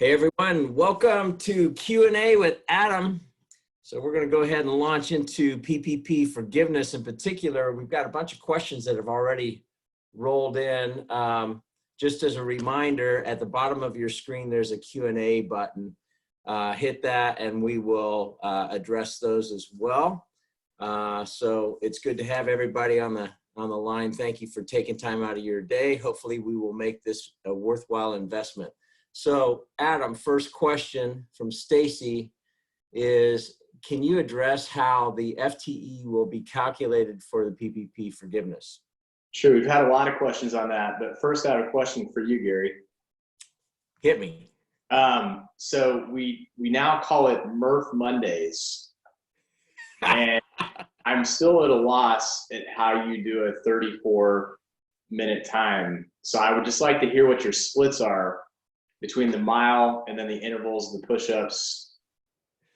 Hey everyone, welcome to Q&A with Adam. So we're going to go ahead and launch into PPP forgiveness in particular. We've got a bunch of questions that have already rolled in. Just as a reminder, at the bottom of your screen, there's a Q&A button. Hit that and we will address those as well. So it's good to have everybody on the line. Thank you for taking time out of your day. Hopefully we will make this a worthwhile investment. So Adam, first question from Stacy is, can you address how the FTE will be calculated for the PPP forgiveness? Sure, we've had a lot of questions on that, but first I have a question for you, Gary. Hit me. So we now call it Murph Mondays, and I'm still at a loss at how you do a 34-minute time. So I would just like to hear what your splits are between the mile and then the intervals, the push-ups,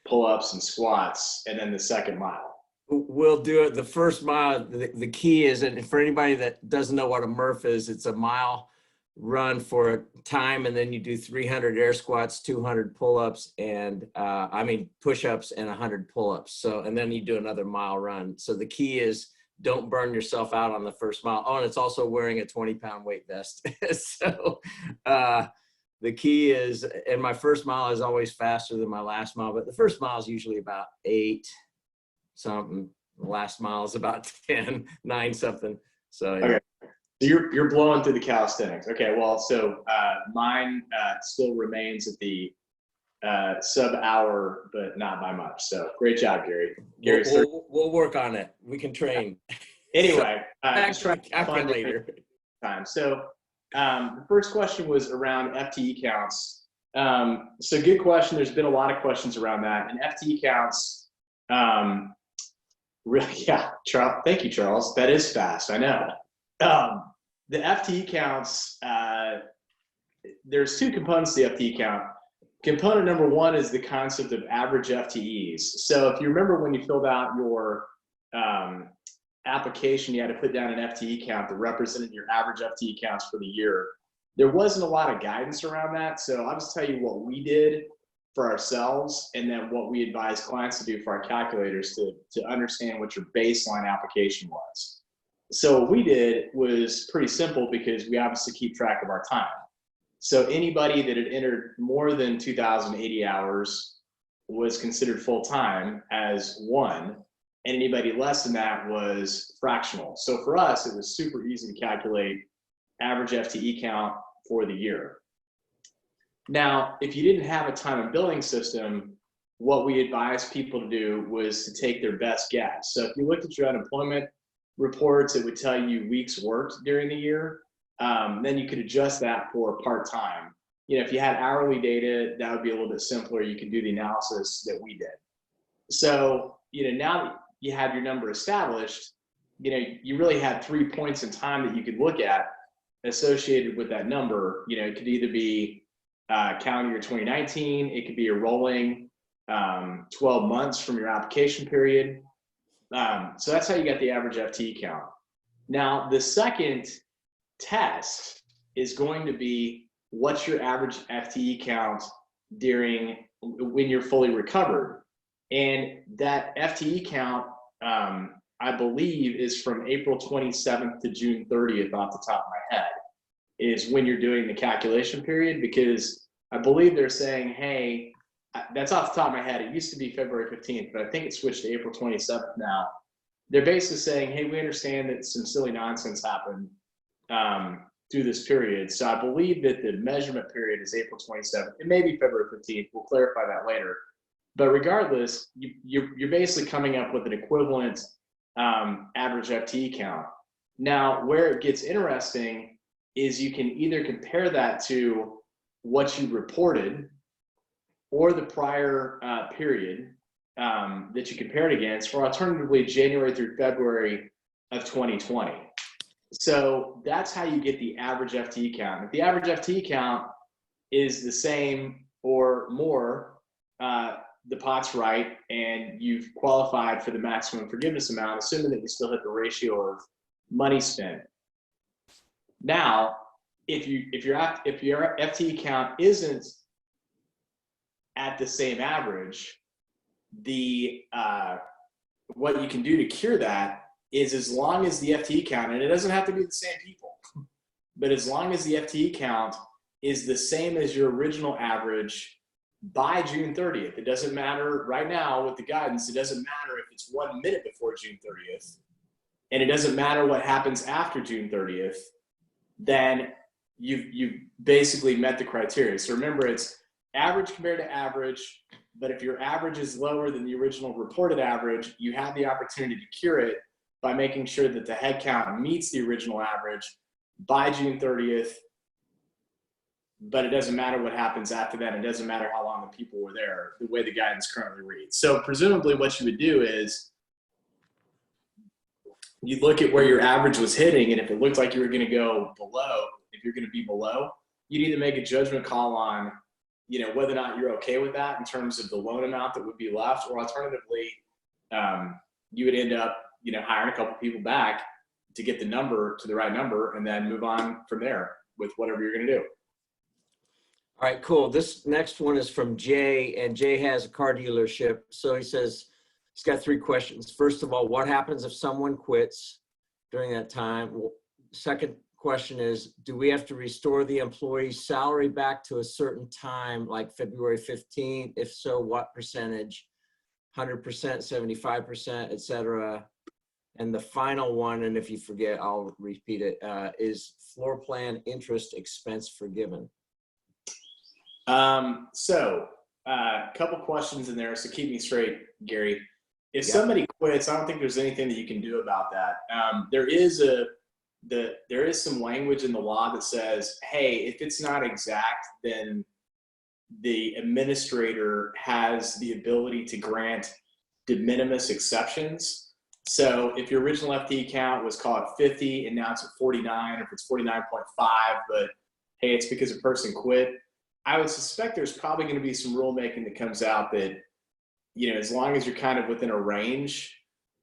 pull-ups, and squats, and then the second mile. We'll do it. The first mile, the key is, and for anybody that doesn't know what a Murph is, it's a mile run for a time, and then you do 300 air squats, 200 pull-ups, and push-ups, and 100 pull-ups. So, and then you do another mile run. So the key is don't burn yourself out on the first mile. Oh, and it's also wearing a 20-pound weight vest. So the key is, and my first mile is always faster than my last mile, but the first mile is usually about 8 something. The last mile is about 10, 9 something. So yeah. Okay. So you're blowing through the calisthenics. Okay, well, so mine still remains at the sub-hour, but not by much. So great job, Gary. We'll work on it. We can train. Anyway, just try to calculator time. So the first question was around FTE counts. So good question. There's been a lot of questions around that. And FTE counts, really, yeah, Charles, thank you, Charles. That is fast, I know. The FTE counts, there's two components to the FTE count. Component number one is the concept of average FTEs. So if you remember when you filled out your application, you had to put down an FTE count that represented your average FTE counts for the year. There wasn't a lot of guidance around that. So I'll just tell you what we did for ourselves and then what we advise clients to do for our calculators to understand what your baseline application was. So what we did was pretty simple because we obviously keep track of our time. So anybody that had entered more than 2,080 hours was considered full-time as one, and anybody less than that was fractional. So for us, it was super easy to calculate average FTE count for the year. Now, if you didn't have a time and billing system, what we advised people to do was to take their best guess. So if you looked at your unemployment reports, it would tell you weeks worked during the year. Then you could adjust that for part-time. You know, if you had hourly data, that would be a little bit simpler. You could do the analysis that we did. So, you know, now that you have your number established, you know, you really had 3 points in time that you could look at associated with that number. You know, it could either be calendar year 2019, it could be a rolling 12 months from your application period. So that's how you get the average FTE count. Now, the second test is going to be what's your average FTE count when you're fully recovered. And that FTE count, I believe, is from April 27th to June 30th off the top of my head, is when you're doing the calculation period, because I believe they're saying, hey, that's off the top of my head. It used to be February 15th, but I think it switched to April 27th now. They're basically saying, hey, we understand that some silly nonsense happened through this period. So I believe that the measurement period is April 27th. It may be February 15th. We'll clarify that later. But regardless, you're basically coming up with an equivalent average FTE count. Now, where it gets interesting is you can either compare that to what you reported or the prior period that you compared against, or alternatively January through February of 2020. So that's how you get the average FTE count. If the average FTE count is the same or more, the pot's right and you've qualified for the maximum forgiveness amount, assuming that you still hit the ratio of money spent. Now, if your FTE count isn't at the same average, what you can do to cure that is, as long as the FTE count, and it doesn't have to be the same people, but as long as the FTE count is the same as your original average by June 30th, it doesn't matter right now with the guidance, it doesn't matter if it's 1 minute before June 30th, and it doesn't matter what happens after June 30th, then you've basically met the criteria. So remember, it's average compared to average, but if your average is lower than the original reported average, you have the opportunity to cure it by making sure that the headcount meets the original average by June 30th, but it doesn't matter what happens after that. It doesn't matter how long the people were there, the way the guidance currently reads. So presumably what you would do is you look at where your average was hitting, and if it looked like you were going to go below, if you're going to be below, you need to make a judgment call on, whether or not you're okay with that in terms of the loan amount that would be left, or alternatively, you would end up, hiring a couple people back to get the number to the right number, and then move on from there with whatever you're going to do. All right, cool. This next one is from Jay, and Jay has a car dealership. So he says, he's got 3 questions. First of all, what happens if someone quits during that time? Well, second question is, do we have to restore the employee's salary back to a certain time, like February 15th? If so, what percentage? 100%, 75%, et cetera. And the final one, and if you forget, I'll repeat it, is floor plan interest expense forgiven. So a couple questions in there, so keep me straight, Gary. If somebody quits, I don't think there's anything that you can do about that. There is some language in the law that says, hey, if it's not exact, then the administrator has the ability to grant de minimis exceptions. So if your original FTE count was called 50 and now it's at 49, or if it's 49.5, but hey, it's because a person quit, I would suspect there's probably going to be some rulemaking that comes out that, as long as you're kind of within a range,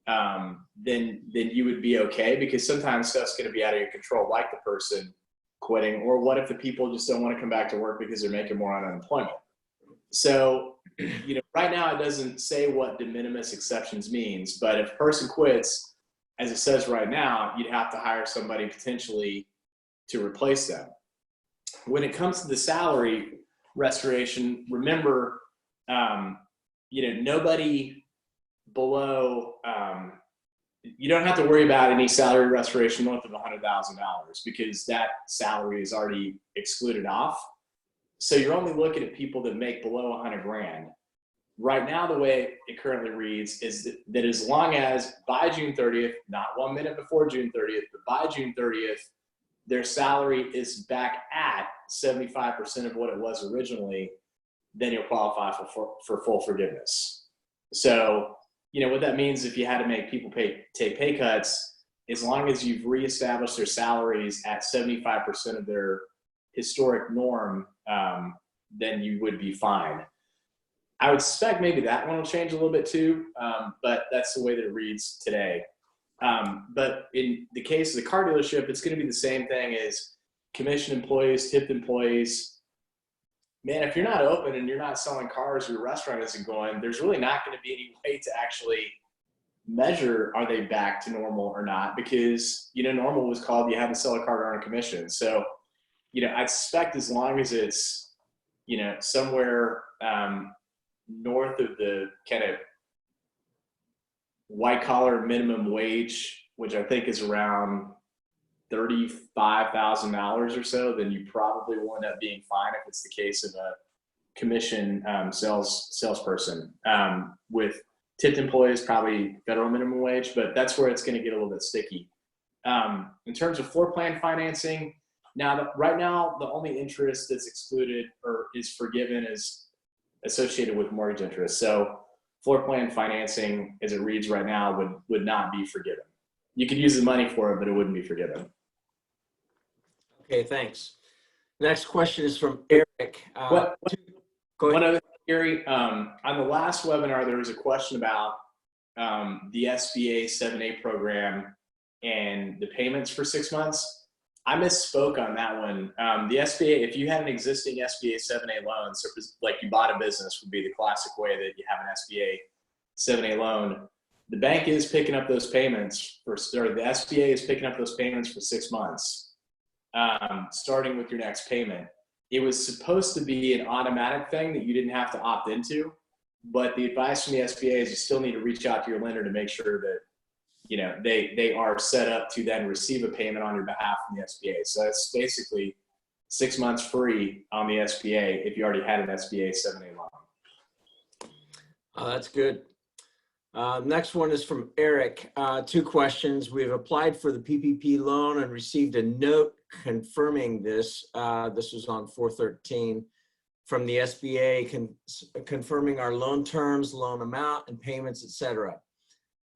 then you would be okay, because sometimes stuff's going to be out of your control, like the person quitting, or what if the people just don't want to come back to work because they're making more on unemployment. So, right now it doesn't say what de minimis exceptions means, but if a person quits, as it says right now, you'd have to hire somebody potentially to replace them. When it comes to the salary restoration, remember, nobody below, you don't have to worry about any salary restoration north of $100,000, because that salary is already excluded off. So you're only looking at people that make below 100 grand. Right now, the way it currently reads is that as long as by June 30th, not 1 minute before June 30th, but by June 30th, their salary is back at 75% of what it was originally, then you'll qualify for full forgiveness. So, what that means, if you had to make people take pay cuts, as long as you've reestablished their salaries at 75% of their historic norm, then you would be fine. I would suspect maybe that one will change a little bit too, but that's the way that it reads today. But in the case of the car dealership, it's going to be the same thing as commission employees, tipped employees. Man, if you're not open and you're not selling cars, or your restaurant isn't going, there's really not going to be any way to actually measure, are they back to normal or not? Because, normal was called, you had to sell a car to earn a commission. So, I suspect as long as it's, somewhere north of the kind of white collar minimum wage, which I think is around $35,000 or so, then you probably will end up being fine if it's the case of a commission salesperson. With tipped employees, probably federal minimum wage, but that's where it's going to get a little bit sticky. In terms of floor plan financing, right now, the only interest that's excluded or is forgiven is associated with mortgage interest. So floor plan financing, as it reads right now, would not be forgiven. You could use the money for it, but it wouldn't be forgiven. Okay, thanks. Next question is from Eric. One other thing, Gary, on the last webinar, there was a question about the SBA 7A program and the payments for 6 months. I misspoke on that one. The SBA, if you had an existing SBA 7A loan, so like you bought a business would be the classic way that you have an SBA 7A loan. The bank is picking up those payments or the SBA is picking up those payments for 6 months, starting with your next payment. It was supposed to be an automatic thing that you didn't have to opt into, but the advice from the SBA is you still need to reach out to your lender to make sure that they are set up to then receive a payment on your behalf from the SBA. So that's basically 6 months free on the SBA if you already had an SBA 7A loan. Oh, that's good. Next one is from Eric. 2 questions. We've applied for the PPP loan and received a note confirming this. This was on 4/13 from the SBA confirming our loan terms, loan amount, and payments, etc.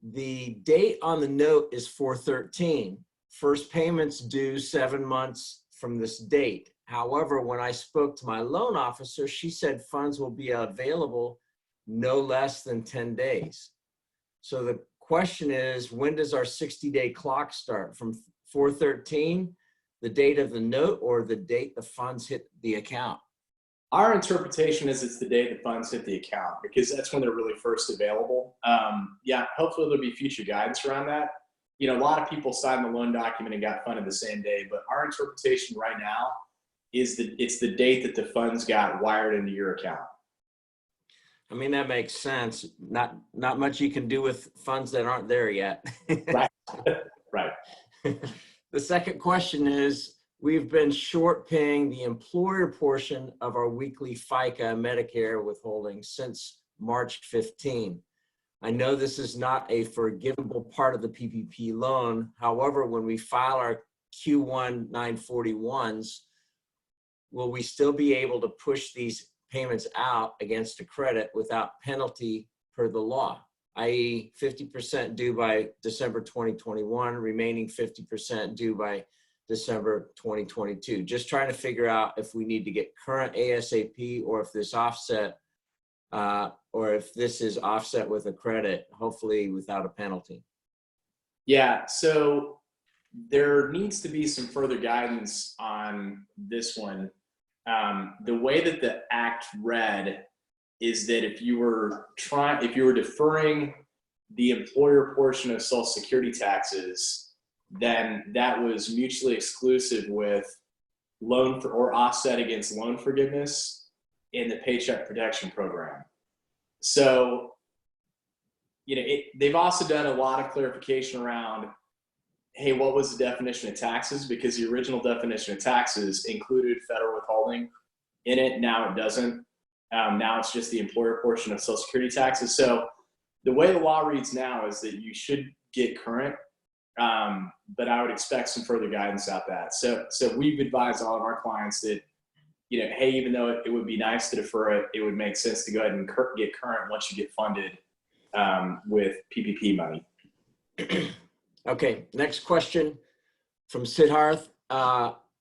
The date on the note is 4/13. First payments due 7 months from this date. However, when I spoke to my loan officer, she said funds will be available no less than 10 days. So the question is, when does our 60-day clock start? From 4/13, the date of the note, or the date the funds hit the account? Our interpretation is it's the day the funds hit the account, because that's when they're really first available. Yeah, hopefully there'll be future guidance around that. A lot of people signed the loan document and got funded the same day, but our interpretation right now is that it's the date that the funds got wired into your account. I mean, that makes sense. Not much you can do with funds that aren't there yet. Right. Right. The second question is, we've been short paying the employer portion of our weekly FICA Medicare withholding since March 15. I know this is not a forgivable part of the PPP loan. However, when we file our Q1 941s, will we still be able to push these payments out against a credit without penalty per the law, i.e. 50% due by December 2021, remaining 50% due by December 2022. Just trying to figure out if we need to get current ASAP, or if this offset, or if this is offset with a credit, hopefully without a penalty. Yeah, so there needs to be some further guidance on this one. The way that the act read is that if you were deferring the employer portion of Social Security taxes, then that was mutually exclusive with loan for, or offset against loan forgiveness in the Paycheck Protection Program. So, they've also done a lot of clarification around, hey, what was the definition of taxes? Because the original definition of taxes included federal withholding in it. Now it doesn't. Now it's just the employer portion of Social Security taxes. So the way the law reads now is that you should get current, but I would expect some further guidance out that. So we've advised all of our clients that, hey, even though it would be nice to defer it, it would make sense to go ahead and get current once you get funded with PPP money. Okay, next question from Siddharth.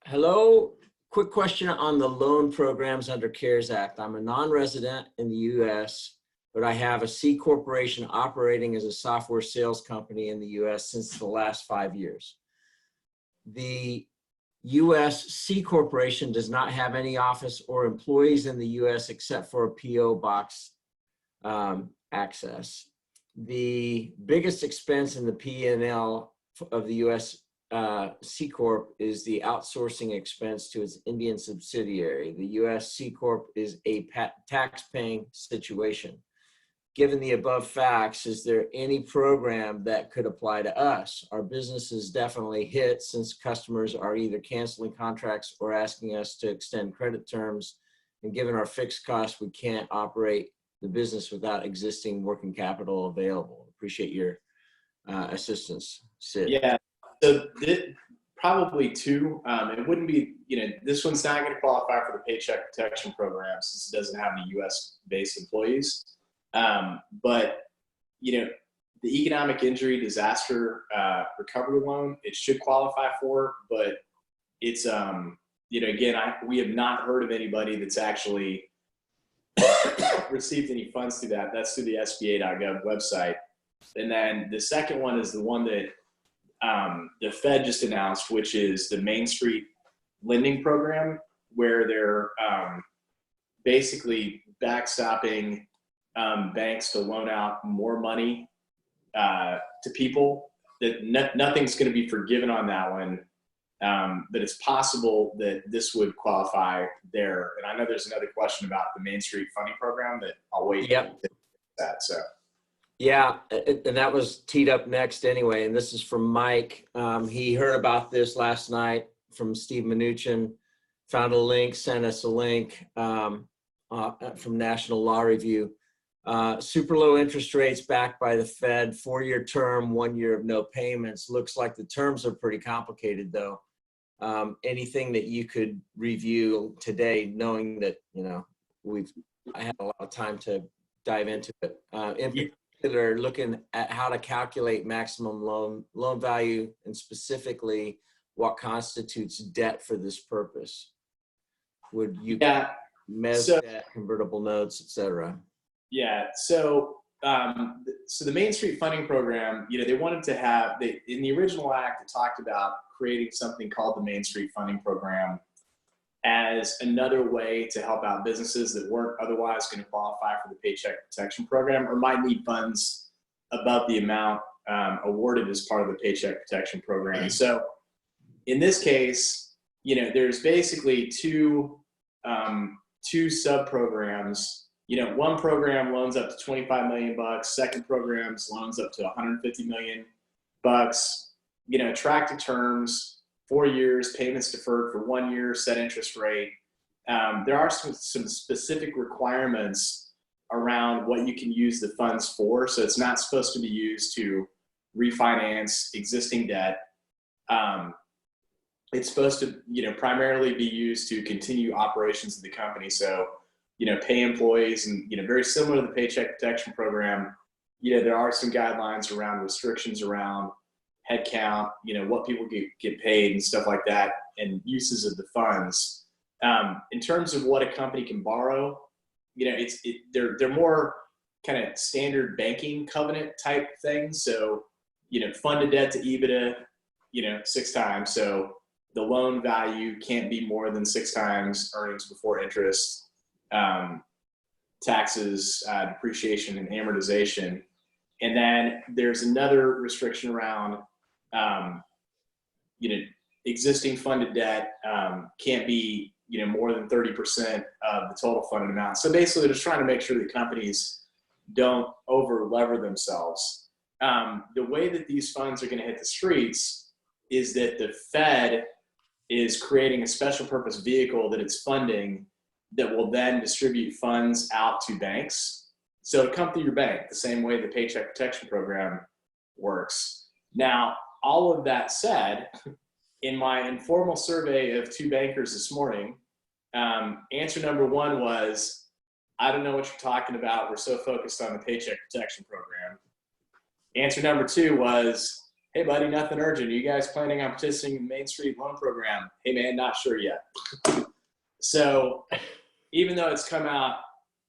Hello, quick question on the loan programs under CARES Act. I'm a non-resident in the US, but I have a C corporation operating as a software sales company in the US since the last 5 years. The US C corporation does not have any office or employees in the US except for a PO box access. The biggest expense in the P&L of the US C Corp is the outsourcing expense to its Indian subsidiary. The US C Corp is a tax-paying situation. Given the above facts, is there any program that could apply to us? Our business is definitely hit since customers are either canceling contracts or asking us to extend credit terms. And given our fixed costs, we can't operate the business without existing working capital available. Appreciate your assistance, Sid. Yeah, so probably two. It wouldn't be, this one's not going to qualify for the Paycheck Protection Program since it doesn't have any US-based employees. But, the economic injury disaster recovery loan, it should qualify for, but it's, again, we have not heard of anybody that's actually received any funds through that. That's through the SBA.gov website. And then the second one is the one that the Fed just announced, which is the Main Street lending program, where they're basically backstopping banks to loan out more money to people. That nothing's going to be forgiven on that one, but it's possible that this would qualify there. And I know there's another question about the Main Street funding program that I'll wait. Yep. To that. So. Yeah, and that was teed up next anyway. And this is from Mike. He heard about this last night from Steve Mnuchin, found a link, sent us a link from National Law Review. Super low interest rates backed by the Fed, 4-year term, 1 year of no payments. Looks like the terms are pretty complicated though. Anything that you could review today, knowing that, you know, I had a lot of time to dive into it. In particular, looking at how to calculate maximum loan value, and specifically what constitutes debt for this purpose. Would you mezz debt, convertible notes, etc.? Yeah. So the Main Street funding program, you know, they wanted to have, in the original act, it talked about creating something called the Main Street funding program as another way to help out businesses that weren't otherwise going to qualify for the Paycheck Protection Program or might need funds above the amount awarded as part of the Paycheck Protection Program. So in this case, you know, there's basically two sub-programs. You know, one program loans up to 25 million bucks. Second programs loans up to 150 million bucks. You know, attractive terms, 4 years, payments deferred for 1 year, set interest rate. There are some specific requirements around what you can use the funds for. So it's not supposed to be used to refinance existing debt. It's supposed to, you know, primarily be used to continue operations of the company. So, you know, pay employees, and, you know, very similar to the Paycheck Protection Program, you know, there are some guidelines around restrictions around headcount, you know, what people get paid and stuff like that, and uses of the funds. In terms of what a company can borrow, you know, they're more kind of standard banking covenant type things. So, you know, funded debt to EBITDA, you know, 6 times. So the loan value can't be more than 6 times earnings before interest, taxes, depreciation, and amortization. And then there's another restriction around, you know, existing funded debt can't be, you know, more than 30% of the total funded amount. So basically, they're just trying to make sure that companies don't over lever themselves. The way that these funds are going to hit the streets is that the Fed is creating a special purpose vehicle that it's funding that will then distribute funds out to banks. So it'll come through your bank the same way the Paycheck Protection Program works. Now, all of that said, in my informal survey of 2 bankers this morning, answer number 1 was, I don't know what you're talking about. We're so focused on the Paycheck Protection Program. Answer number 2 was, hey buddy, nothing urgent. Are you guys planning on participating in the Main Street loan program? Hey man, not sure yet. So even though it's come out,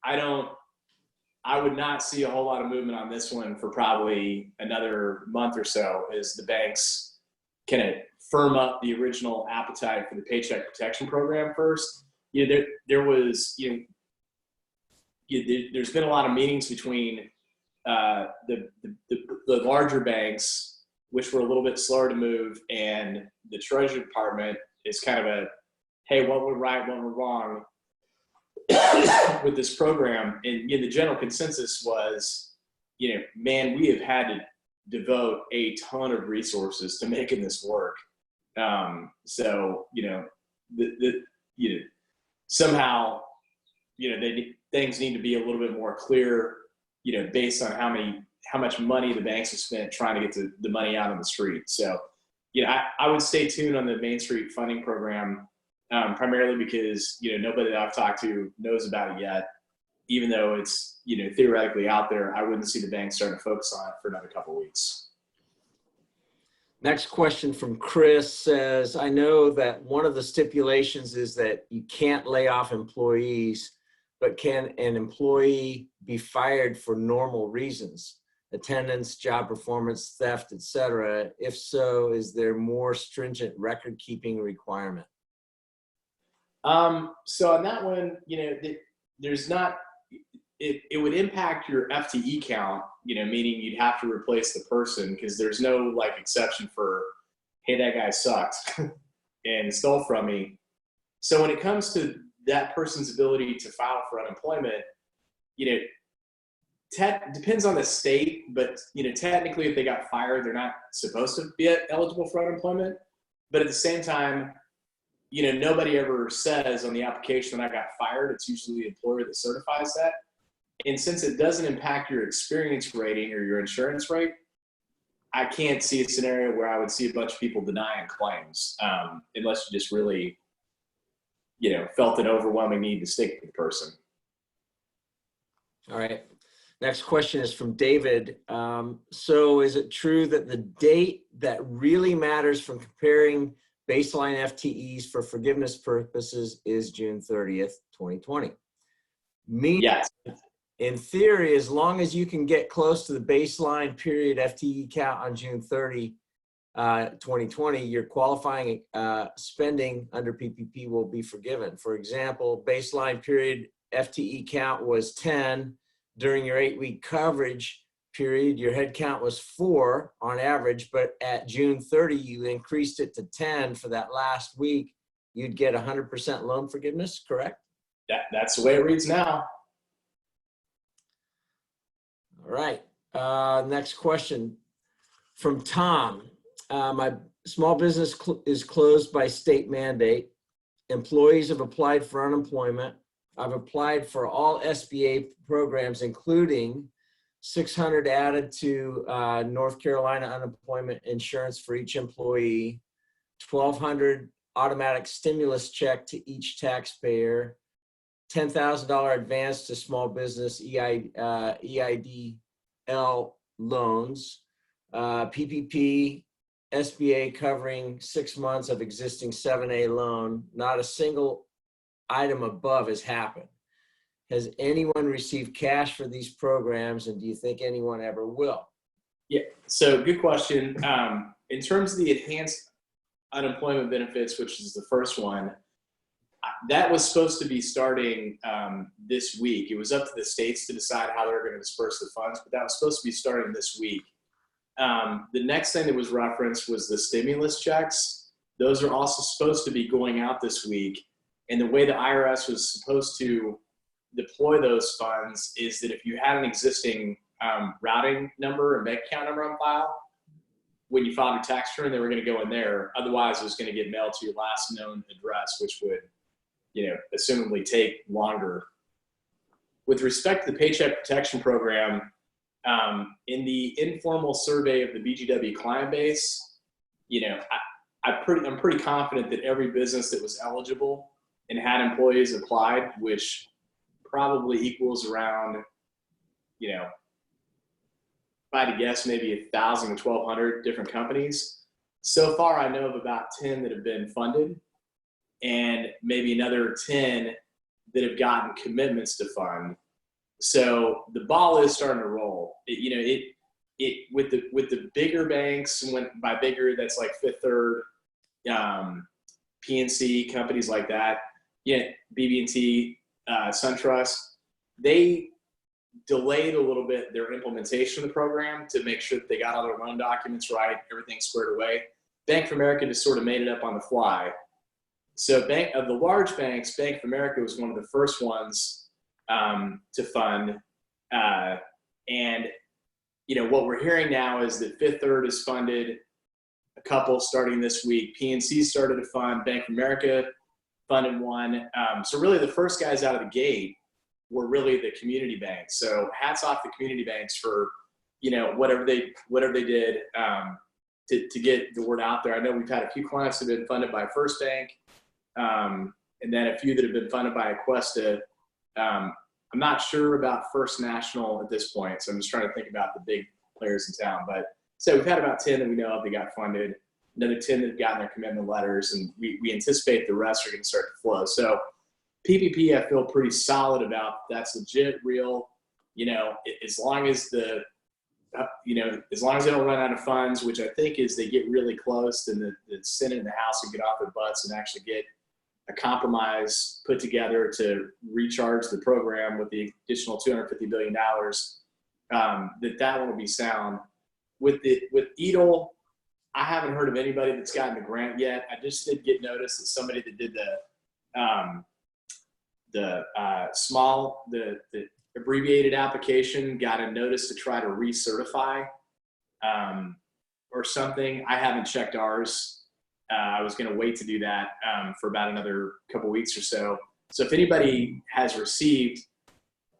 I would not see a whole lot of movement on this one for probably another month or so, as the banks kind of firm up the original appetite for the Paycheck Protection Program first. You know, there was, you know, there's been a lot of meetings between the larger banks, which were a little bit slower to move, and the Treasury Department is kind of a, hey, what we're right, what we're wrong with this program. And, you know, the general consensus was, you know, man, we have had to devote a ton of resources to making this work. So, you know, you know, somehow, you know, things need to be a little bit more clear, you know, based on how much money the banks have spent trying to get the money out on the street. So, you know, I would stay tuned on the Main Street funding program, primarily because, you know, nobody that I've talked to knows about it yet. Even though it's, you know, theoretically out there, I wouldn't see the bank starting to focus on it for another couple of weeks. Next question from Chris says, I know that one of the stipulations is that you can't lay off employees, but can an employee be fired for normal reasons? attendance, job performance, theft, etc.? If so, is there more stringent record keeping requirement? So on that one, there's not, it would impact your FTE count, meaning you'd have to replace the person because there's no like exception for, hey, that guy sucks and stole from me. So when it comes to that person's ability to file for unemployment, depends on the state, but technically if they got fired, they're not supposed to be eligible for unemployment. But at the same time, nobody ever says on the application that I got fired. It's usually the employer that certifies that. And since it doesn't impact your experience rating or your insurance rate, I can't see a scenario where I would see a bunch of people denying claims, unless you just really, felt an overwhelming need to stick with the person. All right. Next question is from David. So is it true that the date that really matters from comparing baseline FTEs for forgiveness purposes is June 30th, 2020? Yes. In theory, as long as you can get close to the baseline period FTE count on June 30, 2020, your qualifying spending under PPP will be forgiven. For example, baseline period FTE count was 10. During your 8-week coverage period, your head count was 4 on average, but at June 30, you increased it to 10 for that last week. You'd get 100% loan forgiveness, correct? That's the way it reads now. All right. Next question from Tom. My small business is closed by state mandate. Employees have applied for unemployment. I've applied for all SBA programs, including 600 added to North Carolina unemployment insurance for each employee, 1,200 automatic stimulus check to each taxpayer, $10,000 advance to small business EIDL loans, PPP, SBA covering 6 months of existing 7A loan. Not a single item above has happened. Has anyone received cash for these programs, and do you think anyone ever will? Yeah, so good question. In terms of the enhanced unemployment benefits, which is the first one, that was supposed to be starting this week. It was up to the states to decide how they were going to disperse the funds, but that was supposed to be starting this week. The next thing that was referenced was the stimulus checks. Those are also supposed to be going out this week. And the way the IRS was supposed to deploy those funds is that if you had an existing routing number and bank account number on file, when you filed your tax return, they were going to go in there. Otherwise, it was going to get mailed to your last known address, which would, assumably take longer. With respect to the Paycheck Protection Program, in the informal survey of the BGW client base, I'm pretty confident that every business that was eligible and had employees applied, which probably equals around, if I had to guess, maybe 1,000 to 1,200 different companies. So far, I know of about 10 that have been funded, and maybe another 10 that have gotten commitments to fund. So the ball is starting to roll. With the bigger banks, when by bigger, that's like Fifth Third, PNC, companies like that, BB&T, SunTrust, they delayed a little bit their implementation of the program to make sure that they got all their loan documents right, everything squared away. Bank of America just sort of made it up on the fly. So of the large banks, Bank of America was one of the first ones to fund. And what we're hearing now is that Fifth Third has funded a couple starting this week. PNC started to fund. Bank of America funded one. So really the first guys out of the gate were really the community banks. So hats off to community banks for, whatever they did to get the word out there. I know we've had a few clients that have been funded by First Bank, and then a few that have been funded by Aquesta. I'm not sure about First National at this point, so I'm just trying to think about the big players in town. But so we've had about 10 that we know of that got funded, another 10 that have gotten their commitment letters, and we anticipate the rest are going to start to flow. So PPP, I feel pretty solid about. That's legit, real. As long as the as long as they don't run out of funds, which I think is they get really close, and the Senate and the House will get off their butts and actually get a compromise put together to recharge the program with the additional $250 billion, that one will be sound. With EDL, I haven't heard of anybody that's gotten the grant yet. I just did get notice that somebody that did the abbreviated application got a notice to try to recertify or something. I haven't checked ours. I was going to wait to do that for about another couple weeks or so. So if anybody has received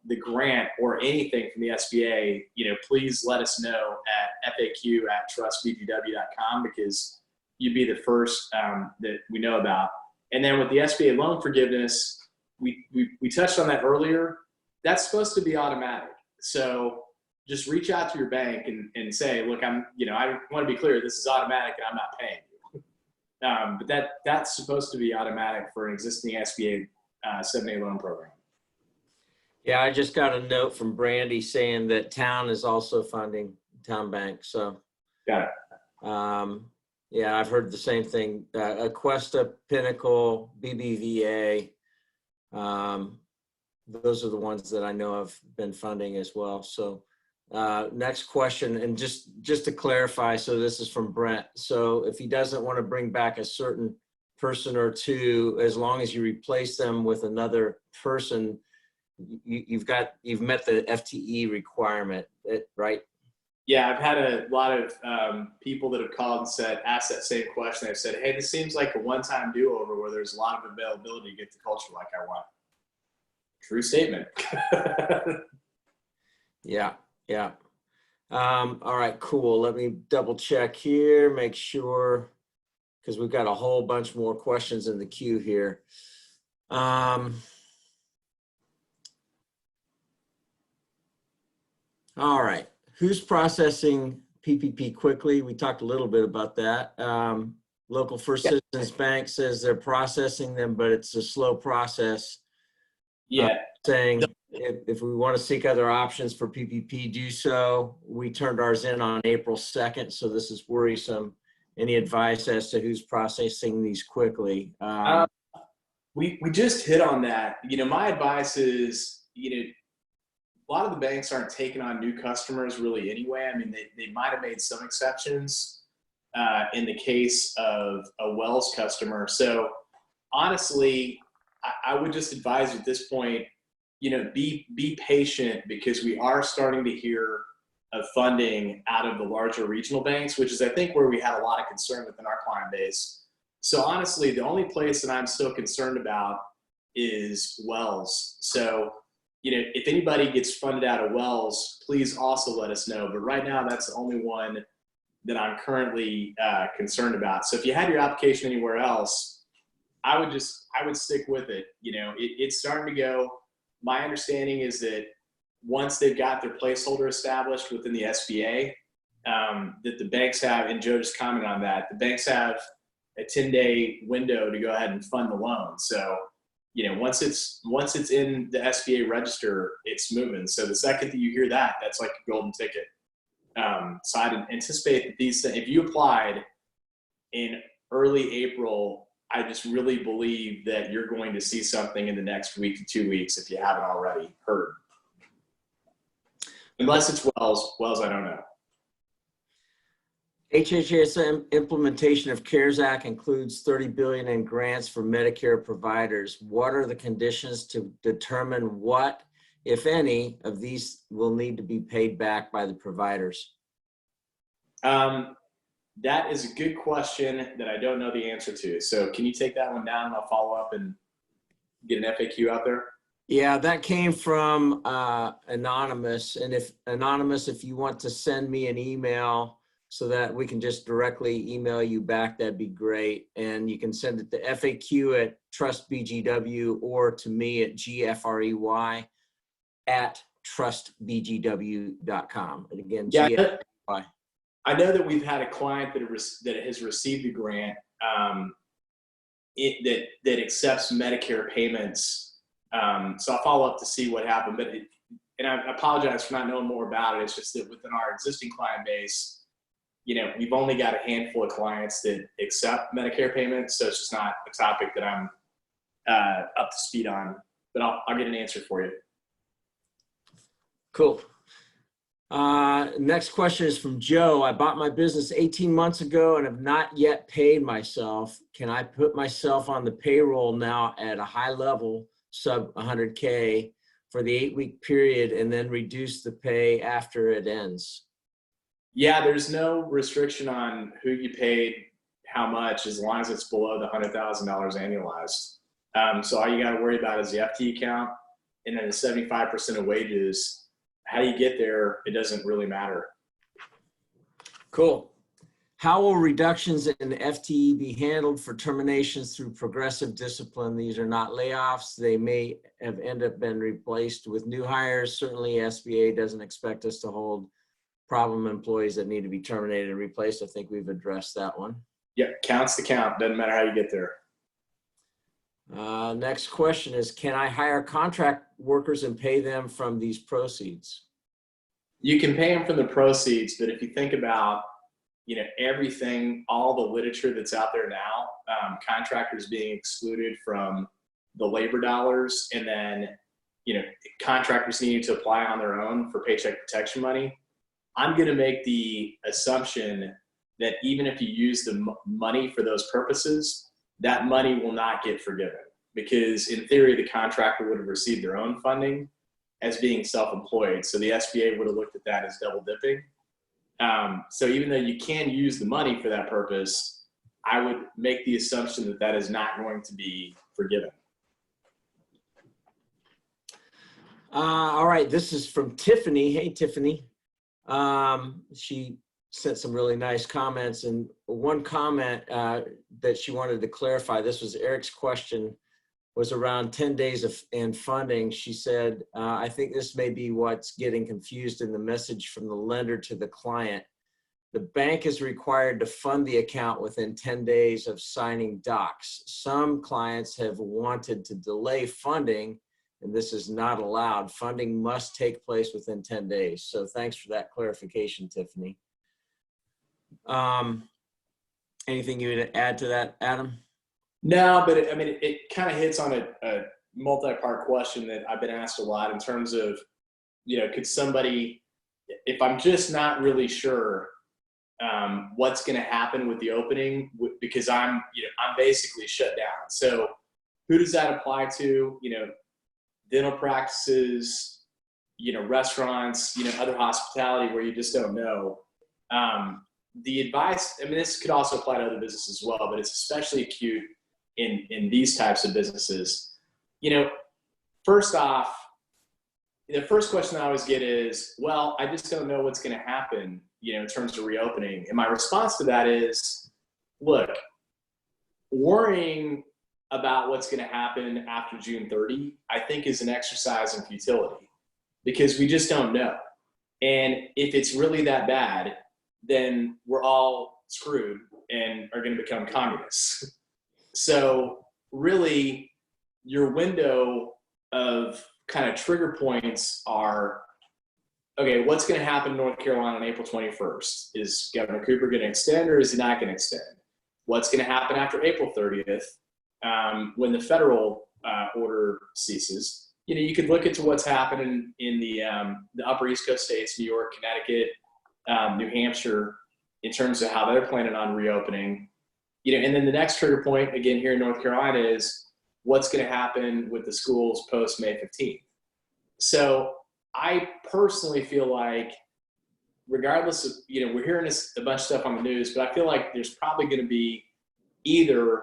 the grant or anything from the SBA, please let us know at faq@trustbgw.com, because you'd be the first that we know about. And then with the SBA loan forgiveness, we touched on that earlier. That's supposed to be automatic. So just reach out to your bank and say, look, I want to be clear, this is automatic and I'm not paying you. But that's supposed to be automatic for an existing SBA 7A loan program. Yeah, I just got a note from Brandy saying that Town is also funding Town Bank. So, got it. Yeah, I've heard the same thing. Aquesta, Pinnacle, BBVA. Those are the ones that I know have been funding as well. So, next question, and just to clarify, so this is from Brent. So if he doesn't want to bring back a certain person or two, as long as you replace them with another person, you've met the FTE requirement, right? Yeah, I've had a lot of people that have called and asked that same question. They've said, hey, this seems like a one-time do-over where there's a lot of availability to get the culture like I want. True statement. Yeah. All right, cool. Let me double check here, make sure, because we've got a whole bunch more questions in the queue here. All right, who's processing PPP quickly? We talked a little bit about that. Local First Citizens Bank says they're processing them, but it's a slow process. Yeah. Saying if we want to seek other options for PPP, do so. We turned ours in on April 2nd, so this is worrisome. Any advice as to who's processing these quickly? We just hit on that. My advice is, a lot of the banks aren't taking on new customers really anyway. I mean, they might have made some exceptions in the case of a Wells customer. So honestly, I would just advise at this point, be patient, because we are starting to hear of funding out of the larger regional banks, which is, I think, where we had a lot of concern within our client base. So honestly, the only place that I'm still concerned about is Wells. So, if anybody gets funded out of Wells, please also let us know. But right now, that's the only one that I'm currently concerned about. So if you had your application anywhere else, I would stick with it. It's starting to go. My understanding is that once they've got their placeholder established within the SBA, that the banks have, and Joe just commented on that, the banks have a 10-day window to go ahead and fund the loan. So, once it's in the SBA register, it's moving. So the second that you hear that, that's like a golden ticket. So I'd anticipate that these things, if you applied in early April, I just really believe that you're going to see something in the next week to 2 weeks if you haven't already heard. Unless it's Wells, I don't know. HHS implementation of CARES Act includes $30 billion in grants for Medicare providers. What are the conditions to determine what, if any, of these will need to be paid back by the providers? That is a good question that I don't know the answer to. So can you take that one down and I'll follow up and get an FAQ out there? Yeah, that came from Anonymous. And if you want to send me an email so that we can just directly email you back, that'd be great. And you can send it to FAQ@trustbgw or to me at GFREY@trustbgw.com. And again, yeah, GFREY. I know that we've had a client that has received a grant that accepts Medicare payments. So I'll follow up to see what happened. But and I apologize for not knowing more about it. It's just that within our existing client base, we've only got a handful of clients that accept Medicare payments. So it's just not a topic that I'm up to speed on, but I'll get an answer for you. Cool. Next question is from Joe. I bought my business 18 months ago and have not yet paid myself. Can I put myself on the payroll now at a high level, sub 100K, for the 8-week period and then reduce the pay after it ends? Yeah, there's no restriction on who you paid how much, as long as it's below the $100,000 annualized. So all you got to worry about is the FTE count, and then the 75% of wages. How you get there, it doesn't really matter. Cool. How will reductions in FTE be handled for terminations through progressive discipline? These are not layoffs. They may have ended up been replaced with new hires. Certainly SBA doesn't expect us to hold problem employees that need to be terminated and replaced. I think we've addressed that one. Yeah, counts the count. Doesn't matter how you get there. Next question is, can I hire contract workers and pay them from these proceeds? You can pay them from the proceeds, but if you think about, everything, all the literature that's out there now, contractors being excluded from the labor dollars, and then, contractors needing to apply on their own for paycheck protection money. I'm going to make the assumption that even if you use the money for those purposes, that money will not get forgiven, because in theory, the contractor would have received their own funding as being self-employed. So the SBA would have looked at that as double dipping. So even though you can use the money for that purpose, I would make the assumption that that is not going to be forgiven. All right, this is from Tiffany. Hey, Tiffany. She sent some really nice comments, and one comment that she wanted to clarify, this was Eric's question, was around 10 days in funding. She said, I think this may be what's getting confused in the message from the lender to the client. The bank is required to fund the account within 10 days of signing docs. Some clients have wanted to delay funding, and this is not allowed. Funding must take place within 10 days. So thanks for that clarification, Tiffany. Anything you would add to that, Adam? No, but it kind of hits on a multi-part question that I've been asked a lot in terms of, could somebody, if I'm just not really sure what's going to happen with the opening, because I'm basically shut down. So who does that apply to? Dental practices, restaurants, other hospitality where you just don't know. The advice, this could also apply to other businesses as well, but it's especially acute in these types of businesses. First off, the first question I always get is, well, I just don't know what's going to happen, in terms of reopening. And my response to that is, look, worrying about what's going to happen after June 30, I think is an exercise in futility, because we just don't know. And if it's really that bad, then we're all screwed and are going to become communists. So really, your window of kind of trigger points are, okay, what's going to happen in North Carolina on April 21st? Is Governor Cooper going to extend, or is he not going to extend? What's going to happen after April 30th when the federal order ceases? You could look into what's happening in the upper East Coast states, New York, Connecticut, New Hampshire, in terms of how they're planning on reopening. And then the next trigger point, again, here in North Carolina, is what's going to happen with the schools post May 15th. So I personally feel like, regardless of, we're hearing a bunch of stuff on the news, but I feel like there's probably going to be either,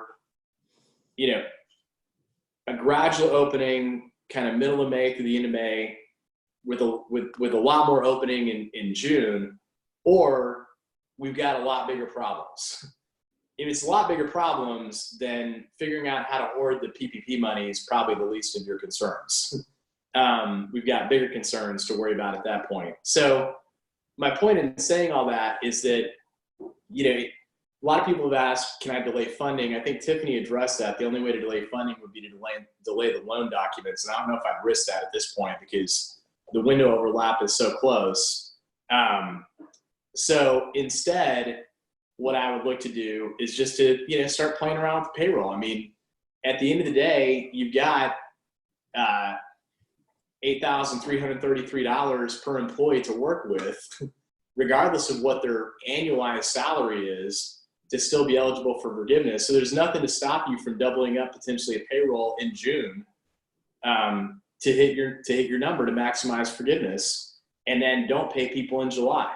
a gradual opening kind of middle of May through the end of May with a lot more opening in June, or we've got a lot bigger problems. If it's a lot bigger problems, then figuring out how to hoard the PPP money is probably the least of your concerns. We've got bigger concerns to worry about at that point. So my point in saying all that is that, a lot of people have asked, can I delay funding? I think Tiffany addressed that. The only way to delay funding would be to delay the loan documents. And I don't know if I'd risk that at this point, because the window overlap is so close. So instead, what I would look to do is just to, start playing around with the payroll. I mean, at the end of the day, you've got $8,333 per employee to work with, regardless of what their annualized salary is, to still be eligible for forgiveness. So there's nothing to stop you from doubling up potentially a payroll in June to hit your number to maximize forgiveness, and then don't pay people in July.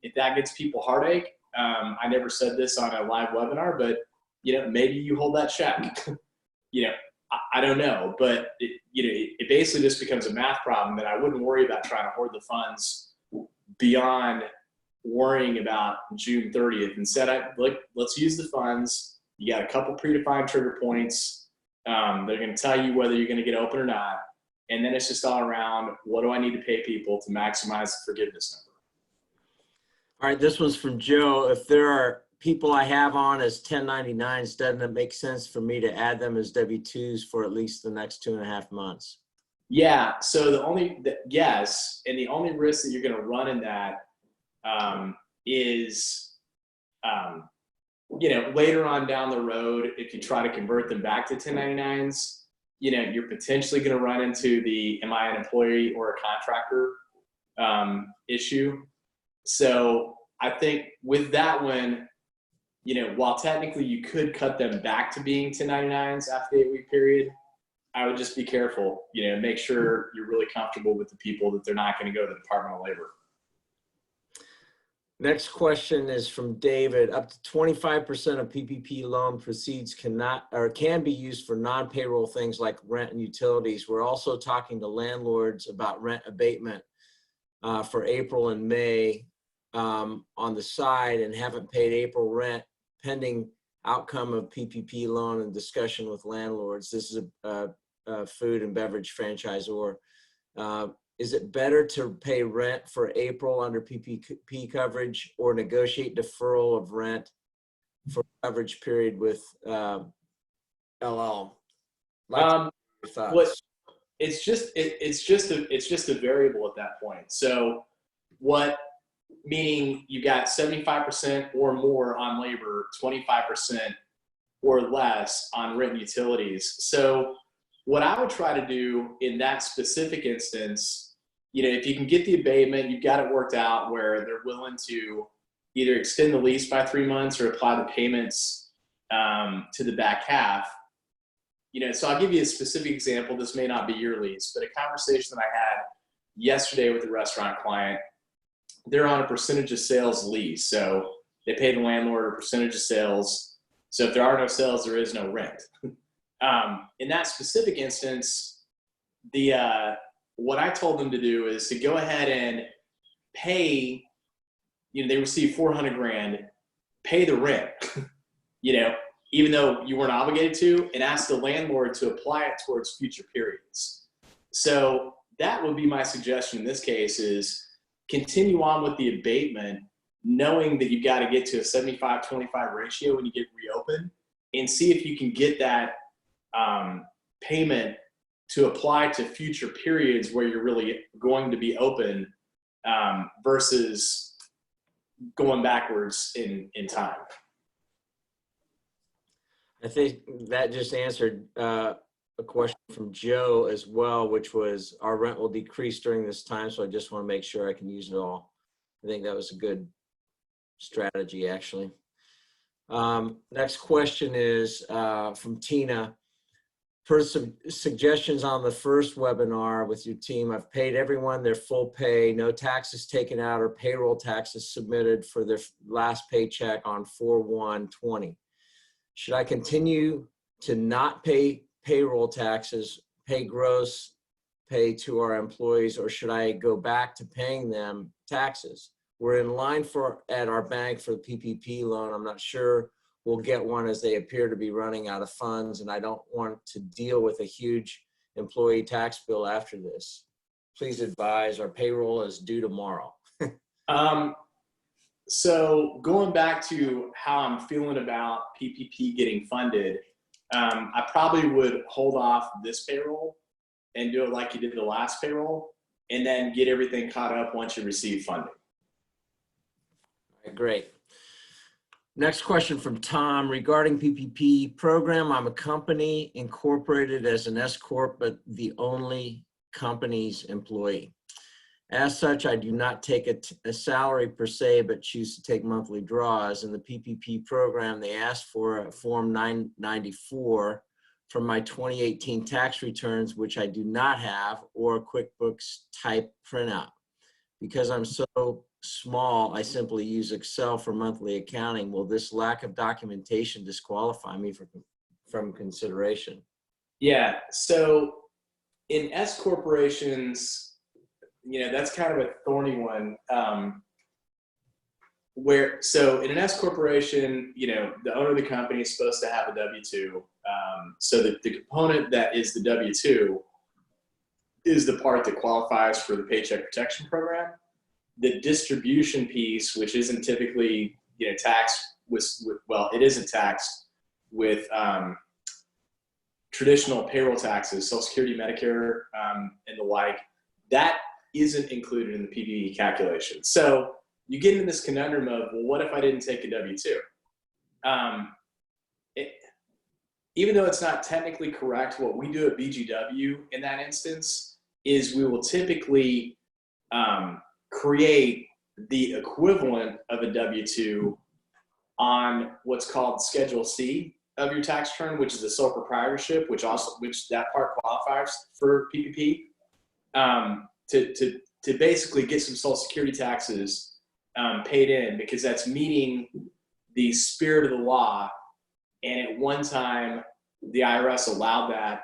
If that gets people heartache, I never said this on a live webinar, but maybe you hold that check. I don't know, but it basically just becomes a math problem that I wouldn't worry about trying to hoard the funds beyond worrying about June 30th. Instead, let's use the funds. You got a couple predefined trigger points. They're going to tell you whether you're going to get open or not. And then it's just all around, what do I need to pay people to maximize the forgiveness number? All right, this one's from Joe. If there are people I have on as 1099s, doesn't it make sense for me to add them as W-2s for at least the next 2.5 months? Yeah, so yes, and the only risk that you're going to run in that is, later on down the road, if you try to convert them back to 1099s, you're potentially going to run into the am I an employee or a contractor issue. So I think with that one, while technically you could cut them back to being 1099s after the 8-week period, I would just be careful, make sure you're really comfortable with the people that they're not going to go to the Department of Labor. Next question is from David. Up to 25% of PPP loan proceeds can be used for non-payroll things like rent and utilities. We're also talking to landlords about rent abatement for April and May on the side, and haven't paid April rent pending outcome of PPP loan and discussion with landlords. This is a food and beverage franchisor. Is it better to pay rent for April under PPP coverage, or negotiate deferral of rent for coverage period with LL? It's just a variable at that point. So meaning you got 75% or more on labor, 25% or less on rent and utilities. So what I would try to do in that specific instance, if you can get the abatement, you've got it worked out where they're willing to either extend the lease by 3 months or apply the payments to the back half. So I'll give you a specific example. This may not be your lease, but a conversation that I had yesterday with a restaurant client. They're on a percentage of sales lease. So they pay the landlord a percentage of sales. So if there are no sales, there is no rent. In that specific instance, what I told them to do is to go ahead and pay, they receive $400,000, pay the rent, even though you weren't obligated to, and ask the landlord to apply it towards future periods. So that would be my suggestion in this case, is continue on with the abatement, knowing that you've got to get to a 75-25 ratio when you get reopened, and see if you can get that payment to apply to future periods where you're really going to be open versus going backwards in time. I think that just answered a question from Joe as well, which was our rent will decrease during this time, so I just want to make sure I can use it all. I think that was a good strategy, actually. Next question is from Tina. For some suggestions on the first webinar with your team, I've paid everyone their full pay, no taxes taken out or payroll taxes submitted for their last paycheck on 4/1/20. Should I continue to not pay payroll taxes, pay gross pay to our employees, or should I go back to paying them taxes? We're in line at our bank for the PPP loan. I'm not sure we'll get one as they appear to be running out of funds, and I don't want to deal with a huge employee tax bill after this. Please advise, our payroll is due tomorrow. So going back to how I'm feeling about PPP getting funded, I probably would hold off this payroll and do it like you did the last payroll. and then get everything caught up once you receive funding. All right, great. Next question from Tom regarding PPP program. I'm a company incorporated as an Escort, but the only company's employee. As such, I do not take a salary per se, but choose to take monthly draws. In the PPP program, they asked for a Form 994 from my 2018 tax returns, which I do not have, or a QuickBooks type printout. Because I'm so small, I simply use Excel for monthly accounting. Will this lack of documentation disqualify me from consideration? Yeah, so in S corporations, you know, that's kind of a thorny one. So in an S corporation, you know, the owner of the company is supposed to have a W-2. So the component that is the W-2 is the part that qualifies for the Paycheck Protection Program. The distribution piece, which isn't typically, you know, taxed well, it isn't taxed with traditional payroll taxes, Social Security, Medicare, and the like. That isn't included in the PPP calculation. So you get into this conundrum of, well, what if I didn't take a W-2? Even though it's not technically correct, what we do at BGW in that instance is we will typically create the equivalent of a W-2 on what's called Schedule C of your tax return, which is a sole proprietorship, which that part qualifies for PPP, to basically get some Social Security taxes paid in, because that's meeting the spirit of the law. And at one time, the IRS allowed that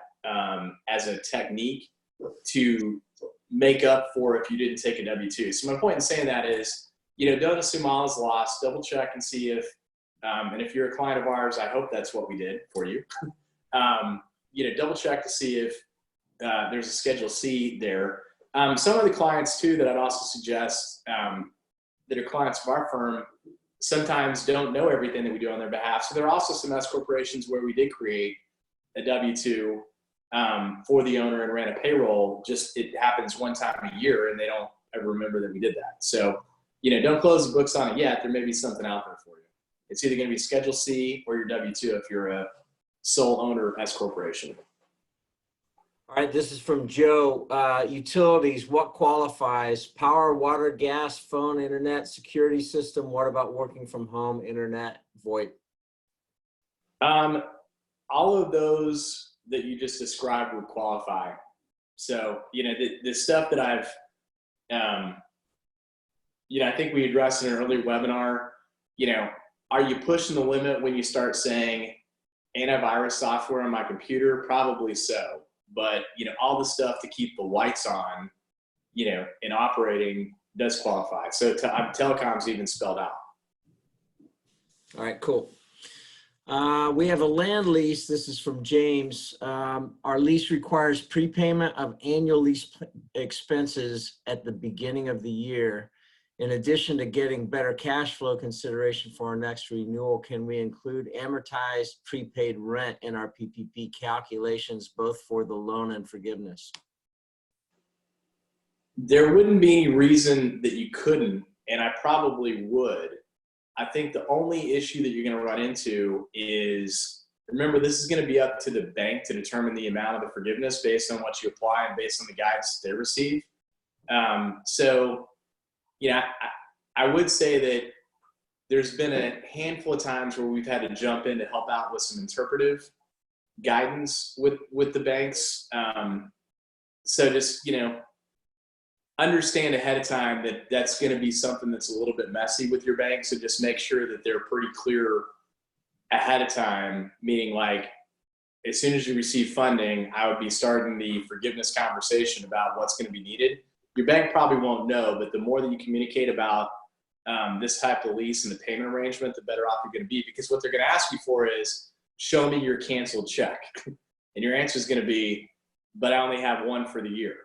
as a technique to make up for if you didn't take a W-2. So my point in saying that is, you know, don't assume all is lost. Double check and see if, and if you're a client of ours, I hope that's what we did for you. You know, double check to see if there's a Schedule C there. Some of the clients too that I'd also suggest that are clients of our firm sometimes don't know everything that we do on their behalf. So there are also some S corporations where we did create a W-2 for the owner and ran a payroll. Just it happens one time a year and they don't ever remember that we did that. So, you know, don't close the books on it yet. There may be something out there for you. It's either going to be Schedule C or your W-2 if you're a sole owner S corporation. All right, this is from Joe. Utilities, what qualifies? Power, water, gas, phone, internet, security system. What about working from home, internet, VoIP? All of those that you just described would qualify. So, you know, the stuff that I've, you know, I think we addressed in an earlier webinar, you know, are you pushing the limit when you start saying antivirus software on my computer? Probably so. But, you know, all the stuff to keep the lights on, you know, and operating does qualify. So telecom's even spelled out. All right, cool. We have a land lease. This is from James. Our lease requires prepayment of annual lease expenses at the beginning of the year. In addition to getting better cash flow consideration for our next renewal, can we include amortized prepaid rent in our PPP calculations, both for the loan and forgiveness? There wouldn't be any reason that you couldn't, and I probably would. I think the only issue that you're going to run into is, remember, this is going to be up to the bank to determine the amount of the forgiveness based on what you apply and based on the guidance they receive. So, you know, I would say that there's been a handful of times where we've had to jump in to help out with some interpretive guidance with the banks. So just, you know, understand ahead of time that that's going to be something that's a little bit messy with your bank. So just make sure that they're pretty clear ahead of time, meaning like as soon as you receive funding, I would be starting the forgiveness conversation about what's going to be needed. Your bank probably won't know, but the more that you communicate about this type of lease and the payment arrangement, the better off you're going to be, because what they're going to ask you for is, show me your canceled check. And your answer is going to be, but I only have one for the year.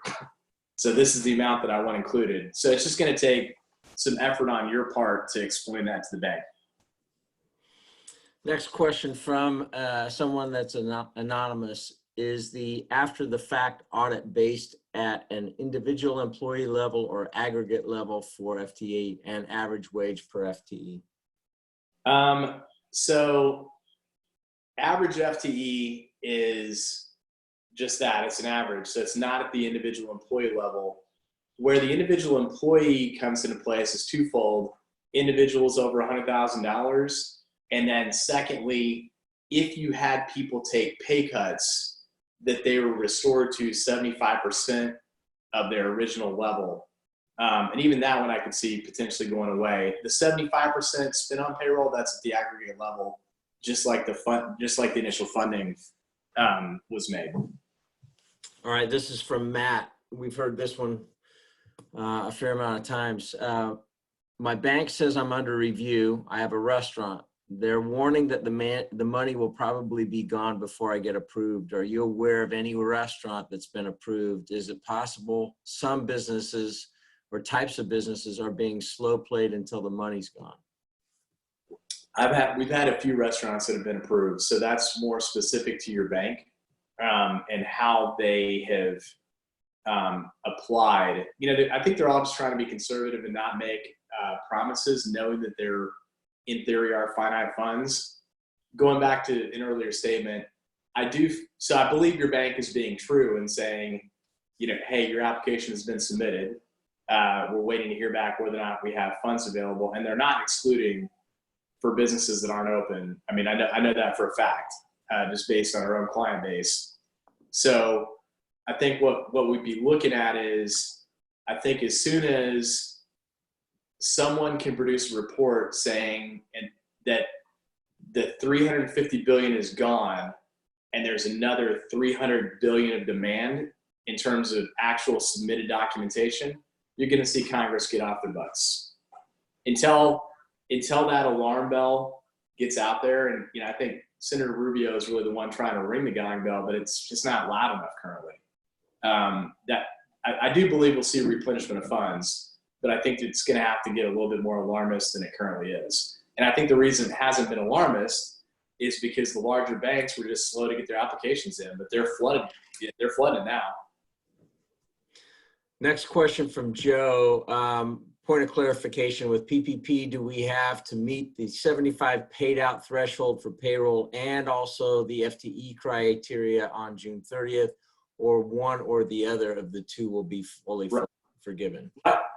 So this is the amount that I want included. So it's just going to take some effort on your part to explain that to the bank. Next question from someone that's anonymous. Is the after the fact audit based at an individual employee level or aggregate level for FTE and average wage per FTE? So average FTE is just that, it's an average. So it's not at the individual employee level. Where the individual employee comes into place is twofold: individuals over $100,000. And then secondly, if you had people take pay cuts, that they were restored to 75% of their original level. And even that one I could see potentially going away. The 75% spent on payroll, that's at the aggregate level, just like the initial funding was made. All right, this is from Matt. We've heard this one a fair amount of times. My bank says I'm under review. I have a restaurant. They're warning that the money will probably be gone before I get approved. Are you aware of any restaurant that's been approved? Is it possible some businesses or types of businesses are being slow played until the money's gone? We've had a few restaurants that have been approved. So that's more specific to your bank and how they have applied. You know, I think they're all just trying to be conservative and not make promises, knowing that they're, in theory, are finite funds. Going back to an earlier statement, I believe your bank is being true and saying, you know, hey, your application has been submitted. We're waiting to hear back whether or not we have funds available, and they're not excluding for businesses that aren't open. I mean, I know that for a fact, just based on our own client base. So I think what we'd be looking at is, I think as soon as someone can produce a report saying that the 350 billion is gone and there's another 300 billion of demand in terms of actual submitted documentation, you're going to see Congress get off their butts. Until that alarm bell gets out there, and you know, I think Senator Rubio is really the one trying to ring the gong bell, but it's just not loud enough currently. I do believe we'll see a replenishment of funds, but I think it's going to have to get a little bit more alarmist than it currently is. And I think the reason it hasn't been alarmist is because the larger banks were just slow to get their applications in, but they're flooded. They're flooded now. Next question from Joe. Point of clarification, with PPP, do we have to meet the 75 paid out threshold for payroll and also the FTE criteria on June 30th, or one or the other of the two will be fully forgiven?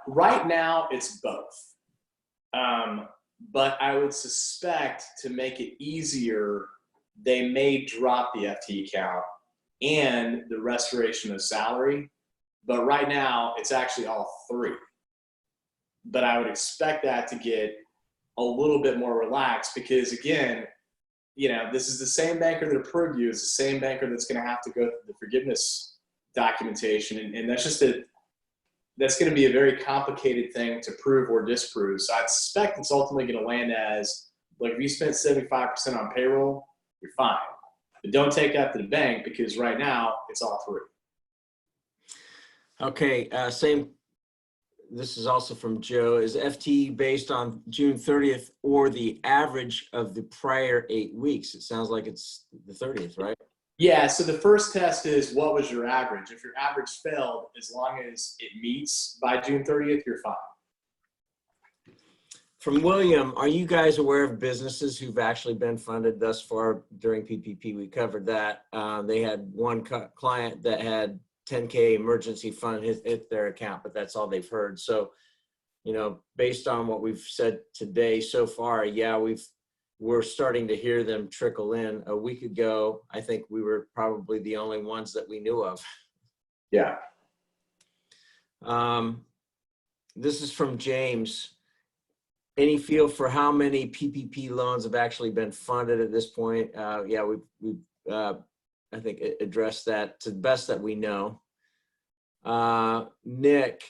Right now, it's both. But I would suspect, to make it easier, they may drop the FTE count and the restoration of salary. But right now, it's actually all three. But I would expect that to get a little bit more relaxed because, again, you know, this is the same banker that approved you. It's the same banker that's going to have to go through the forgiveness documentation. And that's that's going to be a very complicated thing to prove or disprove. So I suspect it's ultimately going to land as, like, if you spent 75% on payroll, you're fine. But don't take that to the bank because right now it's all three. Okay, this is also from Joe. Is FTE based on June 30th or the average of the prior 8 weeks? It sounds like it's the 30th, right? Yeah, so the first test is, what was your average? If your average failed, as long as it meets by June 30th, you're fine. From William, are you guys aware of businesses who've actually been funded thus far during PPP? We covered that. They had one client that had 10K emergency fund hit their account, but that's all they've heard. So, you know, based on what we've said today so far, yeah, we're starting to hear them trickle in. A week ago, I think we were probably the only ones that we knew of. Yeah. This is from James. Any feel for how many PPP loans have actually been funded at this point? Yeah, we've I think addressed that to the best that we know. Nick,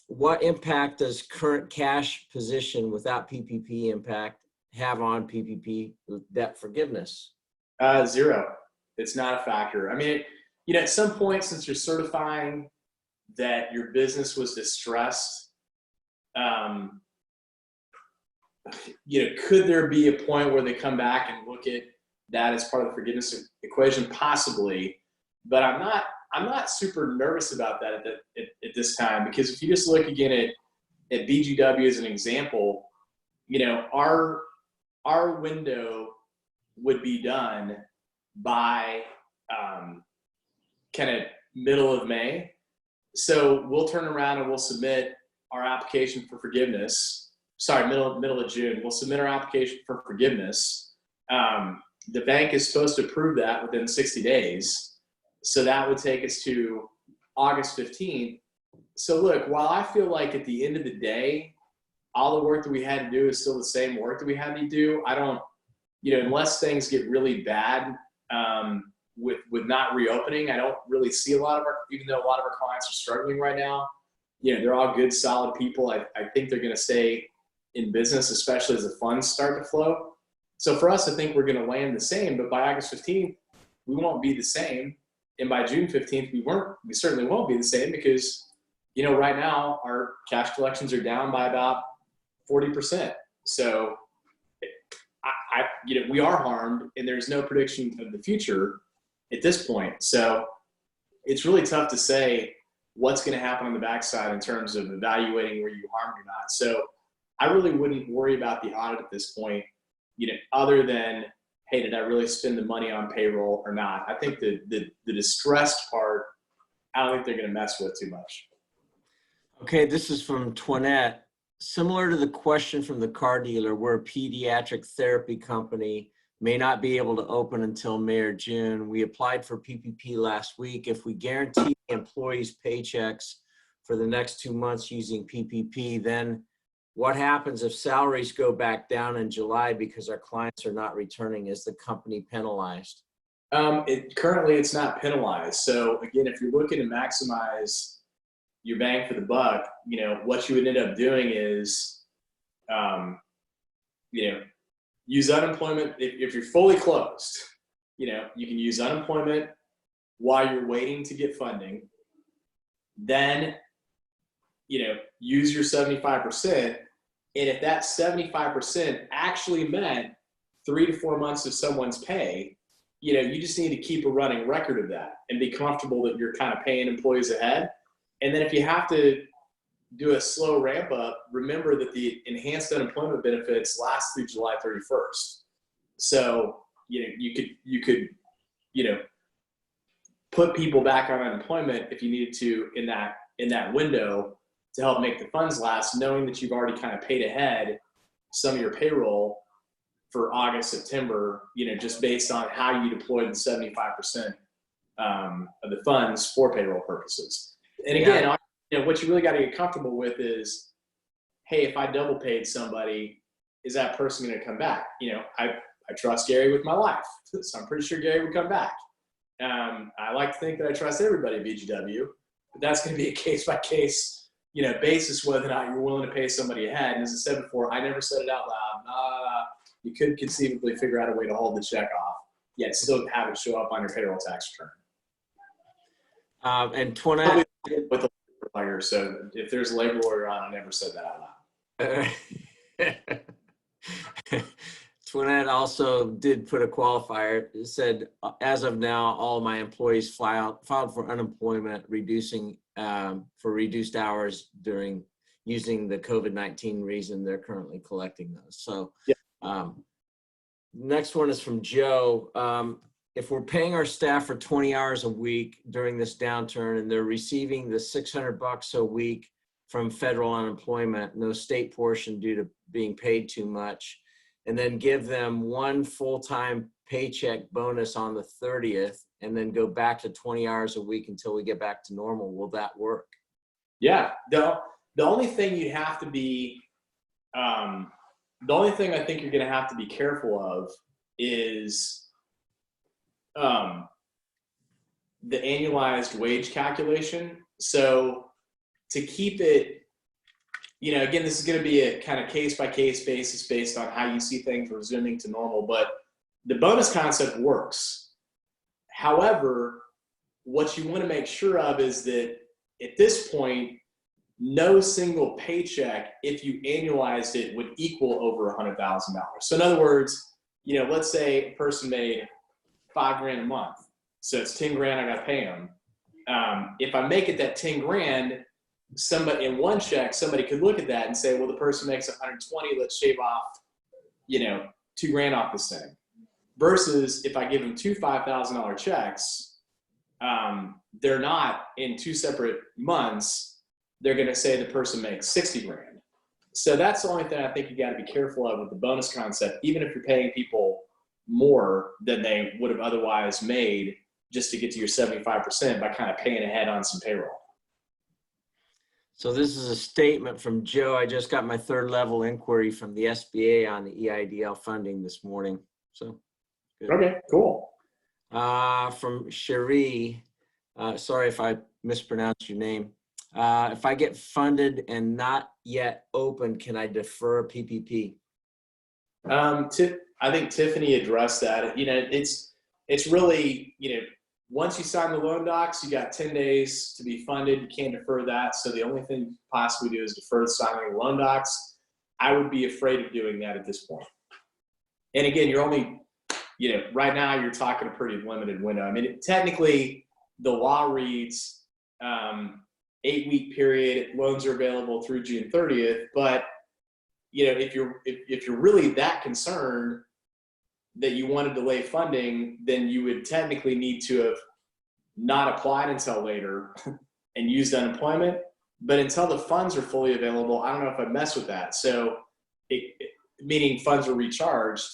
what impact does current cash position without PPP impact have on PPP debt forgiveness? Zero. It's not a factor. I mean, you know, at some point, since you're certifying that your business was distressed, you know, could there be a point where they come back and look at that as part of the forgiveness equation? Possibly, but I'm not I'm not super nervous about that at this time, because if you just look again at BGW as an example, you know, our window would be done by kind of middle of May. So we'll turn around and we'll submit our application for forgiveness. Sorry, middle of June. We'll submit our application for forgiveness. The bank is supposed to approve that within 60 days. So that would take us to August 15th. So look, while I feel like at the end of the day, all the work that we had to do is still the same work that we had to do, I don't, you know, unless things get really bad with not reopening, I don't really see a lot of our, even though a lot of our clients are struggling right now, you know, they're all good, solid people. I think they're going to stay in business, especially as the funds start to flow. So for us, I think we're going to land the same, but by August 15th, we won't be the same. And by June 15th, we certainly won't be the same, because, you know, right now our cash collections are down by about 40%. So you know, we are harmed, and there's no prediction of the future at this point. So it's really tough to say what's going to happen on the backside in terms of evaluating where you harmed or not. So I really wouldn't worry about the audit at this point, you know, other than, hey, did I really spend the money on payroll or not? I think the distressed part, I don't think they're going to mess with too much. Okay, this is from Twinette. Similar to the question from the car dealer, we're a pediatric therapy company, may not be able to open until May or June. We applied for PPP last week. If we guarantee employees paychecks for the next 2 months using PPP, then what happens if salaries go back down in July because our clients are not returning? Is the company penalized? Currently, it's not penalized. So again, if you're looking to maximize your bang for the buck, you know, what you would end up doing is, you know, use unemployment. If you're fully closed, you know, you can use unemployment while you're waiting to get funding. Then, you know, use your 75%. And if that 75% actually meant 3 to 4 months of someone's pay, you know, you just need to keep a running record of that and be comfortable that you're kind of paying employees ahead. And then if you have to do a slow ramp up, remember that the enhanced unemployment benefits last through July 31st. So, you know, you could, you know, put people back on unemployment if you needed to in that window to help make the funds last, knowing that you've already kind of paid ahead some of your payroll for August, September, you know, just based on how you deployed the 75% of the funds for payroll purposes. And again, you know, what you really got to get comfortable with is, hey, if I double paid somebody, is that person going to come back? You know, I trust Gary with my life, so I'm pretty sure Gary would come back. I like to think that I trust everybody at BGW, but that's going to be a case by case, you know, basis whether or not you're willing to pay somebody ahead. And as I said before, I never said it out loud. You could conceivably figure out a way to hold the check off, yet still have it show up on your payroll tax return. And Twinette, with a lawyer, so if there's a labor lawyer on, I never said that out loud. Twinette also did put a qualifier. It said, as of now, all my employees filed for unemployment, for reduced hours during using the COVID-19 reason they're currently collecting those. So yeah. Next one is from Joe. If we're paying our staff for 20 hours a week during this downturn and they're receiving the $600 a week from federal unemployment, no state portion due to being paid too much, and then give them one full-time paycheck bonus on the 30th and then go back to 20 hours a week until we get back to normal, will that work? Yeah. The only thing you have to be, the only thing I think you're going to have to be careful of is the annualized wage calculation. So to keep it, you know, again, this is going to be a kind of case-by-case basis based on how you see things resuming to normal, but the bonus concept works. However, what you want to make sure of is that at this point, no single paycheck, if you annualized it, would equal over $100,000. So in other words, you know, let's say a person made $5 grand a month. So it's 10 grand I got to pay them. if I make it that 10 grand, somebody in one check, somebody could look at that and say, well, the person makes 120, let's shave off, you know, 2 grand off this thing. Versus if I give them 2 $5,000 checks, they're not in 2 separate months, they're going to say the person makes 60 grand. So that's the only thing I think you got to be careful of with the bonus concept, even if you're paying people more than they would have otherwise made just to get to your 75% by kind of paying ahead on some payroll. So this is a statement from Joe. I just got my 3rd level inquiry from the SBA on the EIDL funding this morning. So good. Okay, cool. From Cherie, sorry if I mispronounced your name. If I get funded and not yet open, can I defer a PPP? I think Tiffany addressed that. You know, it's really, you know, once you sign the loan docs, you got 10 days to be funded. You can't defer that. So the only thing you can possibly do is defer the signing of the loan docs. I would be afraid of doing that at this point. And again, you're only, you know, right now you're talking a pretty limited window. I mean, technically the law reads 8-week period, loans are available through June 30th. But, you know, if you're really that concerned that you want to delay funding, then you would technically need to have not applied until later and used unemployment. But until the funds are fully available, I don't know if I'd mess with that. So meaning funds are recharged,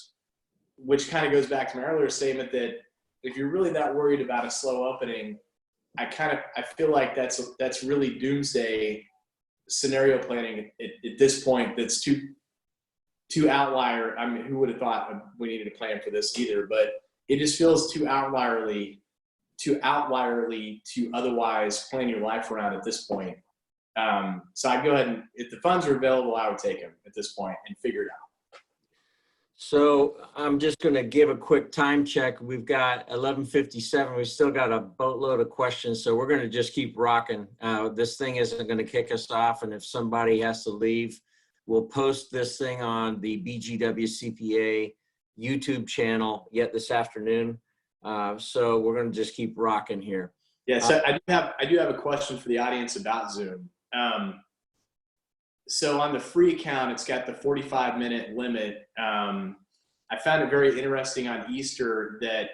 which kind of goes back to my earlier statement that if you're really that worried about a slow opening, I feel like that's really doomsday scenario planning at this point. That's too outlier. I mean, who would have thought we needed a plan for this either? But it just feels too outlierly to otherwise plan your life around at this point. So I'd go ahead and, if the funds are available, I would take them at this point and figure it out. So I'm just going to give a quick time check. We've got 11:57. We've still got a boatload of questions, so we're going to just keep rocking. This thing isn't going to kick us off, and if somebody has to leave, we'll post this thing on the BGW CPA YouTube channel yet this afternoon. So we're going to just keep rocking here. Yeah, so I do have a question for the audience about Zoom. So on the free account, it's got the 45-minute limit. I found it very interesting on Easter that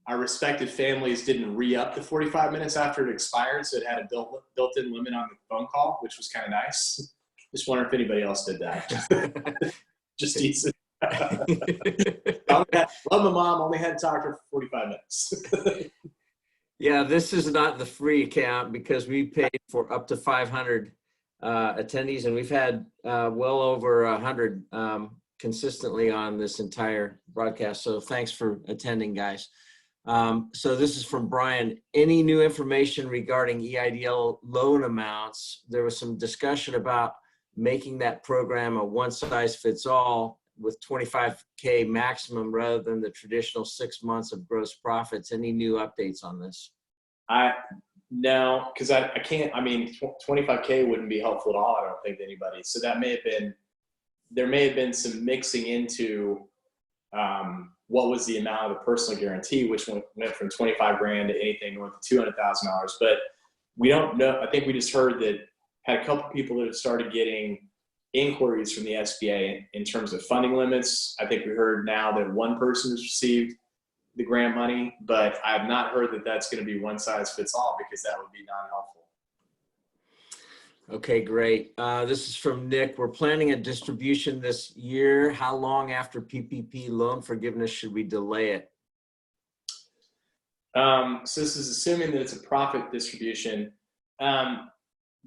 our respective families didn't re-up the 45 minutes after it expired, so it had a built-in limit on the phone call, which was kind of nice. Just wonder if anybody else did that. Just easy. Love my mom, only had to talk to her for 45 minutes. Yeah, this is not the free account because we paid for up to 500 attendees, and we've had well over 100 consistently on this entire broadcast. So thanks for attending, guys. So this is from Brian. Any new information regarding EIDL loan amounts? There was some discussion about making that program a one-size-fits-all with 25K maximum rather than the traditional 6 months of gross profits. Any new updates on this? No, because I can't. I mean, 25K wouldn't be helpful at all, I don't think, to anybody. So that there may have been some mixing into what was the amount of the personal guarantee, which went from 25 grand to anything north of $200,000. But we don't know. I think we just heard that had a couple people that have started getting inquiries from the SBA in terms of funding limits. I think we heard now that one person has received the grant money, but I have not heard that that's going to be one size fits all, because that would be non-helpful. Okay, great. This is from Nick. We're planning a distribution this year. How long after PPP loan forgiveness should we delay it? So this is assuming that it's a profit distribution.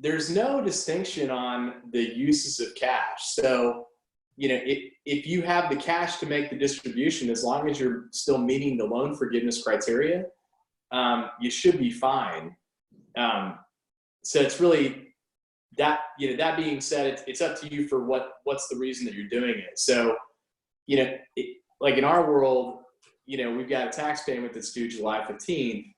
There's no distinction on the uses of cash. So, you know, if you have the cash to make the distribution, as long as you're still meeting the loan forgiveness criteria, you should be fine. So it's really that, you know, that being said, it's up to you for what's the reason that you're doing it. So, you know, like in our world, you know, we've got a tax payment that's due July 15th.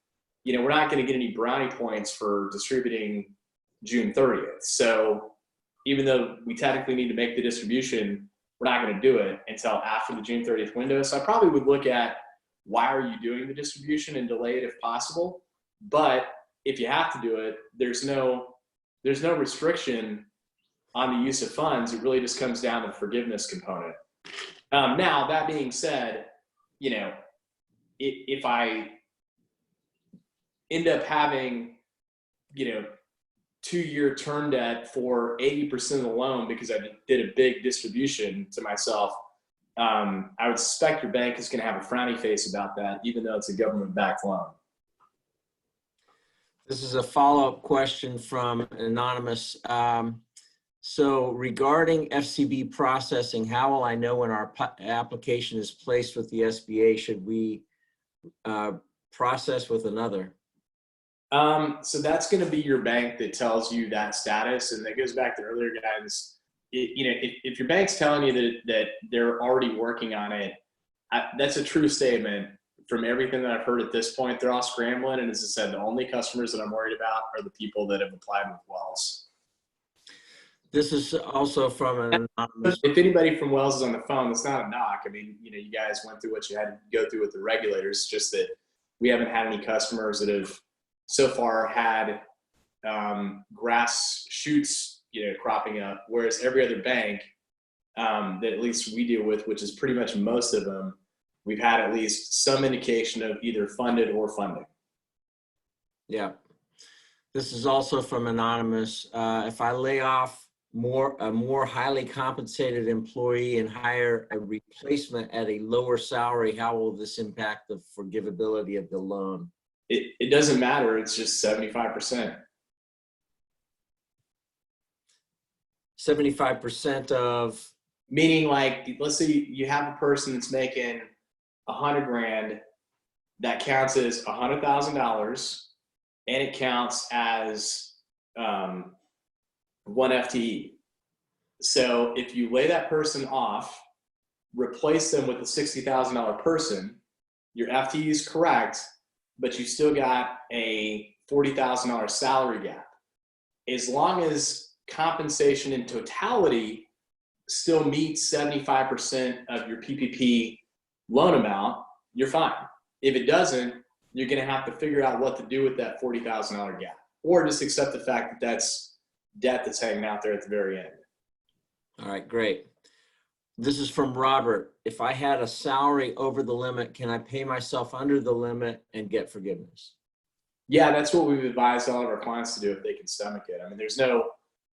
You know, we're not going to get any brownie points for distributing June 30th. So even though we technically need to make the distribution, we're not going to do it until after the June 30th window. So I probably would look at, why are you doing the distribution, and delay it if possible. But if you have to do it, there's no restriction on the use of funds. It really just comes down to the forgiveness component. Now, that being said, you know, if I end up having, you know, 2-year term debt for 80% of the loan because I did a big distribution to myself, I would suspect your bank is going to have a frowny face about that, even though it's a government-backed loan. This is a follow-up question from Anonymous. So regarding FCB processing, how will I know when our application is placed with the SBA? Should we process with another? So that's going to be your bank that tells you that status, and that goes back to earlier guidance. You know, if your bank's telling you that they're already working on it, that's a true statement. From everything that I've heard at this point, they're all scrambling, and as I said, the only customers that I'm worried about are the people that have applied with Wells. This is also from an anonymous. If anybody from Wells is on the phone, it's not a knock. I mean, you know, you guys went through what you had to go through with the regulators. Just that we haven't had any customers that have so far had grass shoots, you know, cropping up. Whereas every other bank that at least we deal with, which is pretty much most of them, we've had at least some indication of either funded or funding. Yeah. This is also from Anonymous. If I lay off a more highly compensated employee and hire a replacement at a lower salary, how will this impact the forgivability of the loan? It doesn't matter. It's just 75%. 75% of? Meaning, like, let's say you have a person that's making $100,000, that counts as $100,000, and it counts as 1 FTE. So if you lay that person off, replace them with a $60,000 person, your FTE is correct, but you still got a $40,000 salary gap. As long as compensation in totality still meets 75% of your PPP loan amount, you're fine. If it doesn't, you're going to have to figure out what to do with that $40,000 gap, or just accept the fact that that's debt that's hanging out there at the very end. All right, great. This is from Robert. If I had a salary over the limit, can I pay myself under the limit and get forgiveness? Yeah, that's what we've advised all of our clients to do if they can stomach it. I mean, there's no,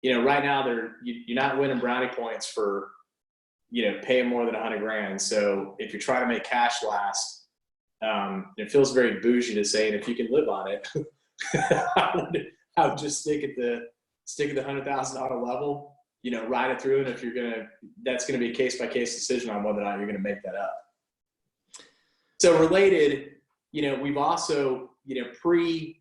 you know, right now you're not winning brownie points for, you know, paying more than $100,000. So if you're trying to make cash last, it feels very bougie to say, and if you can live on it, I would just stick at the $100,000 level. You know, ride it through, and if you're gonna, that's gonna be a case-by-case decision on whether or not you're gonna make that up. So related, you know, we've also, you know, pre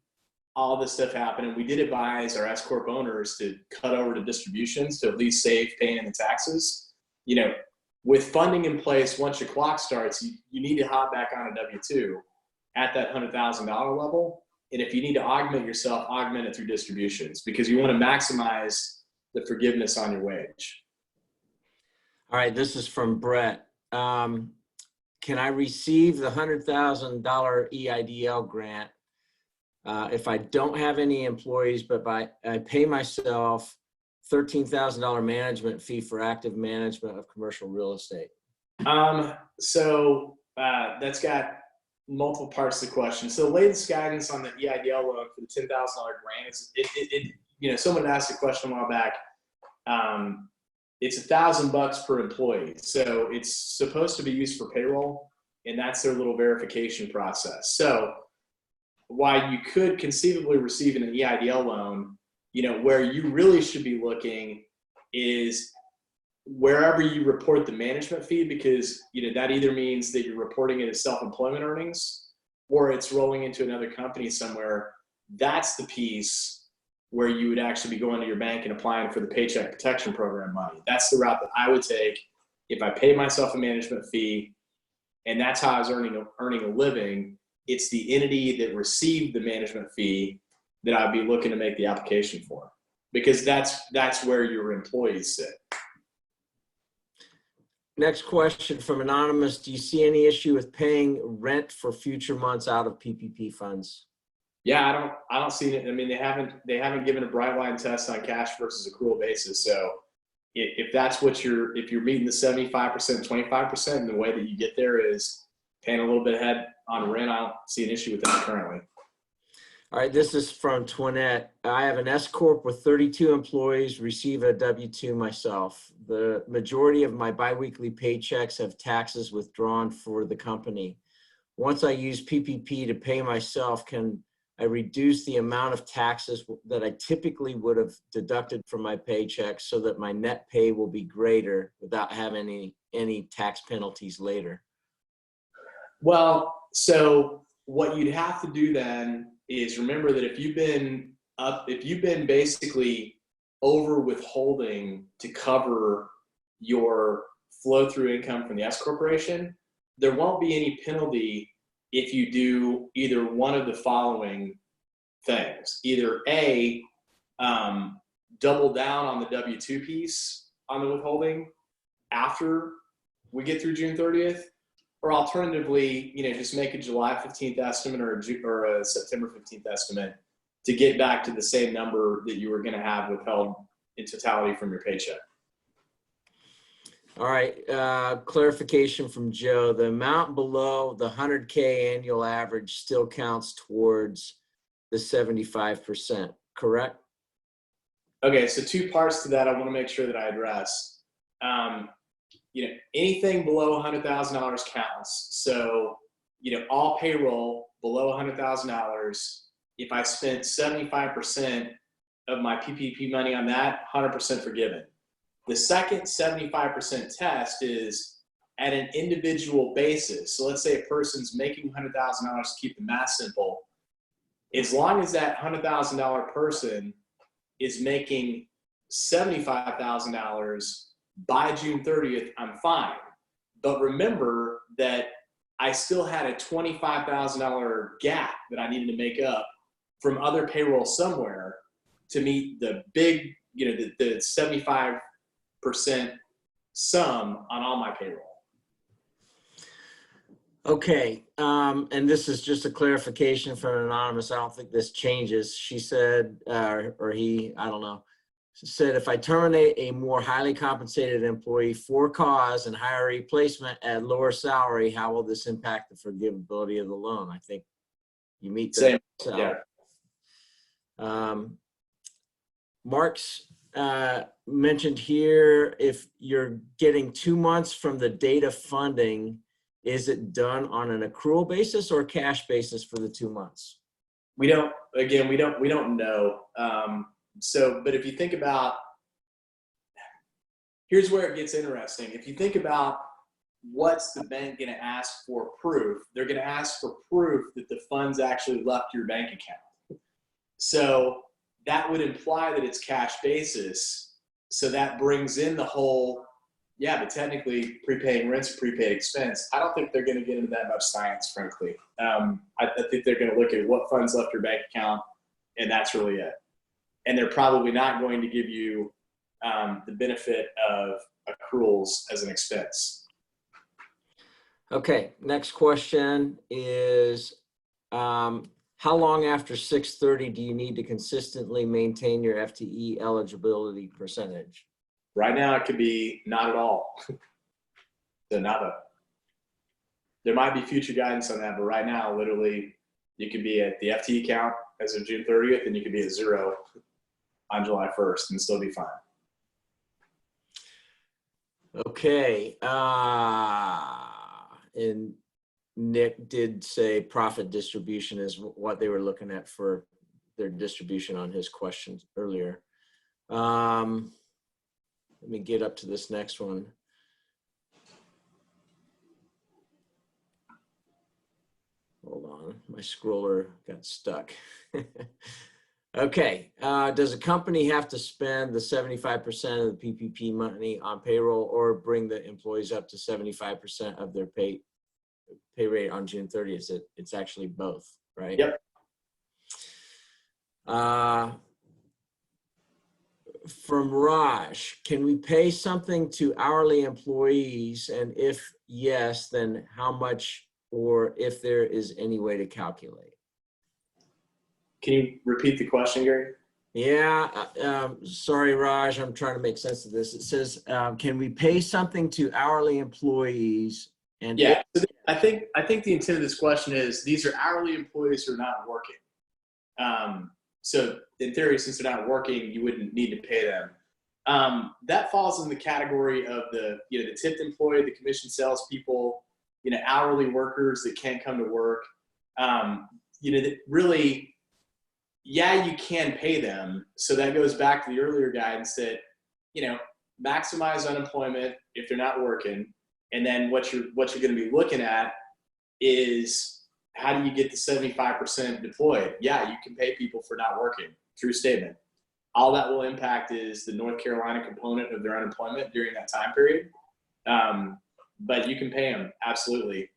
all this stuff happening, we did advise our S-Corp owners to cut over to distributions to at least save paying the taxes. You know, with funding in place, once your clock starts, you need to hop back on a W-2 at that $100,000 level. And if you need to augment yourself, augment it through distributions, because you want to maximize the forgiveness on your wage. All right, this is from Brett. Can I receive the $100,000 EIDL grant if I don't have any employees, but I pay myself $13,000 management fee for active management of commercial real estate? So that's got multiple parts to the question. So the latest guidance on the EIDL loan for the $10,000 grant is, you know, someone asked a question a while back. It's $1,000 per employee. So it's supposed to be used for payroll, and that's their little verification process. So while you could conceivably receive an EIDL loan, you know, where you really should be looking is wherever you report the management fee, because, you know, that either means that you're reporting it as self-employment earnings or it's rolling into another company somewhere. That's the piece where you would actually be going to your bank and applying for the Paycheck Protection Program money. That's the route that I would take if I pay myself a management fee, and that's how I was earning a living. It's the entity that received the management fee that I'd be looking to make the application for, because that's where your employees sit. Next question from Anonymous. Do you see any issue with paying rent for future months out of PPP funds? Yeah, I don't see it. I mean, they haven't given a bright line test on cash versus accrual basis. So if that's what if you're meeting the 75%, 25%, and the way that you get there is paying a little bit ahead on rent, I don't see an issue with that currently. All right, this is from Twinette. I have an Escort with 32 employees, receive a W-2 myself. The majority of my biweekly paychecks have taxes withdrawn for the company. Once I use PPP to pay myself, can I reduce the amount of taxes that I typically would have deducted from my paycheck so that my net pay will be greater without having any tax penalties later? Well, so what you'd have to do then is remember that if you've been basically over withholding to cover your flow through income from the S corporation, there won't be any penalty if you do either one of the following things. Either A, double down on the W-2 piece on the withholding after we get through June 30th, or alternatively, just make a July 15th estimate or a September 15th estimate to get back to the same number that you were going to have withheld in totality from your paycheck. All right, clarification from Joe. The amount below the 100K annual average still counts towards the 75%, correct? Okay, so two parts to that I want to make sure that I address. Anything below $100,000 counts. So, all payroll below $100,000, if I spent 75% of my PPP money on that, 100% forgiven. The second 75% test is at an individual basis. So let's say a person's making $100,000 to keep the math simple. As long as that $100,000 person is making $75,000 by June 30th, I'm fine. But remember that I still had a $25,000 gap that I needed to make up from other payroll somewhere to meet the big, the 75% sum on all my payroll. Okay. And this is just a clarification from an anonymous. I don't think this changes. She said, or he, I don't know. Said, if I terminate a more highly compensated employee for cause and hire a replacement at lower salary, how will this impact the forgivability of the loan? I think you meet the same. Yeah. Mark's mentioned here, if you're getting 2 months from the date of funding, is it done on an accrual basis or cash basis for the 2 months? We don't know. But if you think about, here's where it gets interesting. If you think about what's the bank going to ask for proof, they're going to ask for proof that the funds actually left your bank account. So that would imply that it's cash basis. So that brings in the whole, yeah, but technically prepaying rent's a prepaid expense. I don't think they're going to get into that much science, frankly. I think they're going to look at what funds left your bank account, and that's really it. And they're probably not going to give you the benefit of accruals as an expense. Okay, next question is, how long after 630 do you need to consistently maintain your FTE eligibility percentage? Right now, it could be not at all. So nada. There might be future guidance on that, but right now, literally, you could be at the FTE count as of June 30th, and you could be at 0 on July 1st and still be fine. Okay. And Nick did say profit distribution is what they were looking at for their distribution on his questions earlier. Let me get up to this next one. Hold on, my scroller got stuck. Okay, does a company have to spend the 75% of the PPP money on payroll or bring the employees up to 75% of their pay rate on June 30th? It's actually both, right? Yep. From Raj, can we pay something to hourly employees? And if yes, then how much, or if there is any way to calculate? Can you repeat the question, Gary? Yeah, sorry, Raj, I'm trying to make sense of this. It says, can we pay something to hourly employees? And Yeah, so I think the intent of this question is these are hourly employees who are not working. So in theory, since they're not working, you wouldn't need to pay them. That falls in the category of the tipped employee, the commission salespeople, hourly workers that can't come to work. That really, yeah, you can pay them. So that goes back to the earlier guidance that, maximize unemployment if they're not working. And then what you're going to be looking at is how do you get the 75% deployed? Yeah, you can pay people for not working. True statement. All that will impact is the North Carolina component of their unemployment during that time period. But you can pay them, absolutely.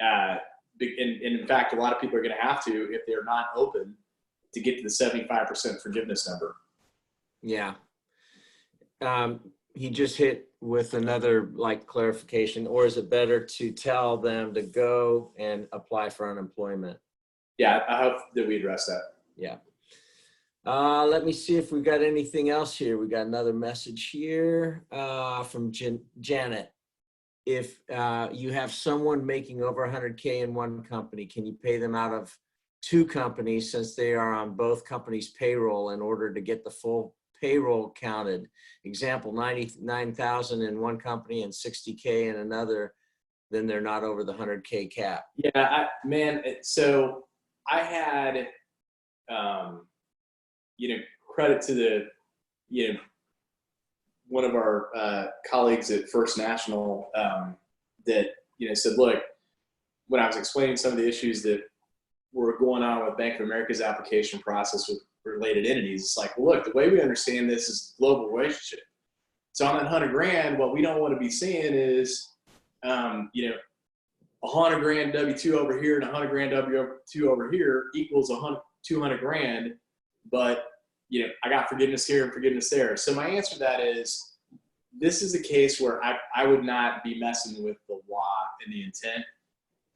And in fact, a lot of people are going to have to if they're not open to get to the 75% forgiveness number. Yeah. He just hit with another clarification, or is it better to tell them to go and apply for unemployment? Yeah, I hope that we address that. Yeah. Let me see if we got anything else here. We got another message here from Janet. If you have someone making over 100K in one company, can you pay them out of two companies since they are on both companies' payroll in order to get the full payroll counted? Example, 99,000 in one company and 60K in another, then they're not over the 100K cap. Yeah, so I had, credit to the, one of our colleagues at First National that, said, look, when I was explaining some of the issues that were going on with Bank of America's application process with related entities, it's like, look, the way we understand this is global relationship. So on that 100 grand, what we don't want to be seeing is, 100 grand W-2 over here and 100 grand W-2 over here equals 200 grand, but I got forgiveness here and forgiveness there. So my answer to that is, this is a case where I would not be messing with the law and the intent.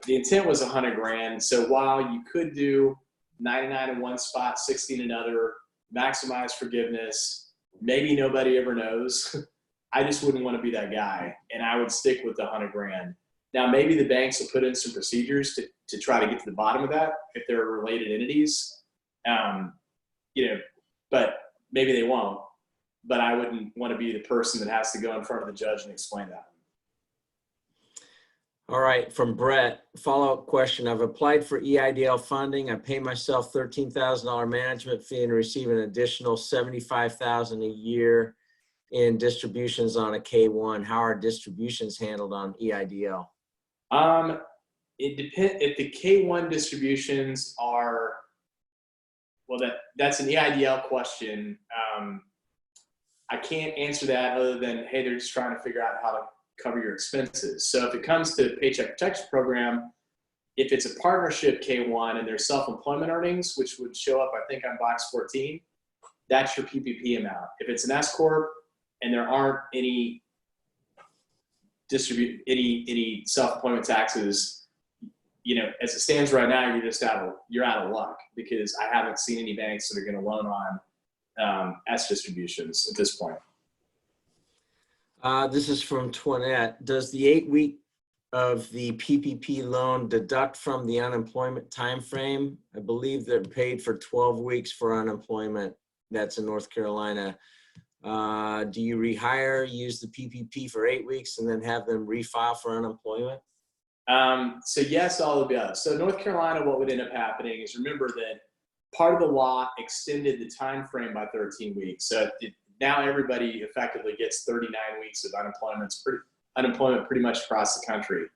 The intent was 100 grand. So while you could do 99 in one spot, 60 in another, maximize forgiveness, maybe nobody ever knows. I just wouldn't want to be that guy, and I would stick with the 100 grand. Now, maybe the banks will put in some procedures to try to get to the bottom of that if they're related entities, but maybe they won't. But I wouldn't want to be the person that has to go in front of the judge and explain that. All right, from Brett, follow-up question. I've applied for EIDL funding. I pay myself $13,000 management fee and receive an additional $75,000 a year in distributions on a K1. How are distributions handled on EIDL? It depends. If the K1 distributions are, well, that's an EIDL question. I can't answer that other than, hey, they're just trying to figure out how to cover your expenses. So if it comes to Paycheck Protection Program, if it's a partnership K1 and there's self-employment earnings, which would show up, I think, on box 14, that's your PPP amount. If it's an Escort and there aren't any any self-employment taxes, as it stands right now, you're out of luck, because I haven't seen any banks that are going to loan on S distributions at this point. This is from Twinette. Does the 8-week of the PPP loan deduct from the unemployment time frame? I believe they're paid for 12 weeks for unemployment. That's in North Carolina. Do you rehire, use the PPP for 8 weeks, and then have them refile for unemployment? So yes, all of the above. So North Carolina, what would end up happening is, remember that part of the law extended the time frame by 13 weeks. So now everybody effectively gets 39 weeks of unemployment pretty much across the country.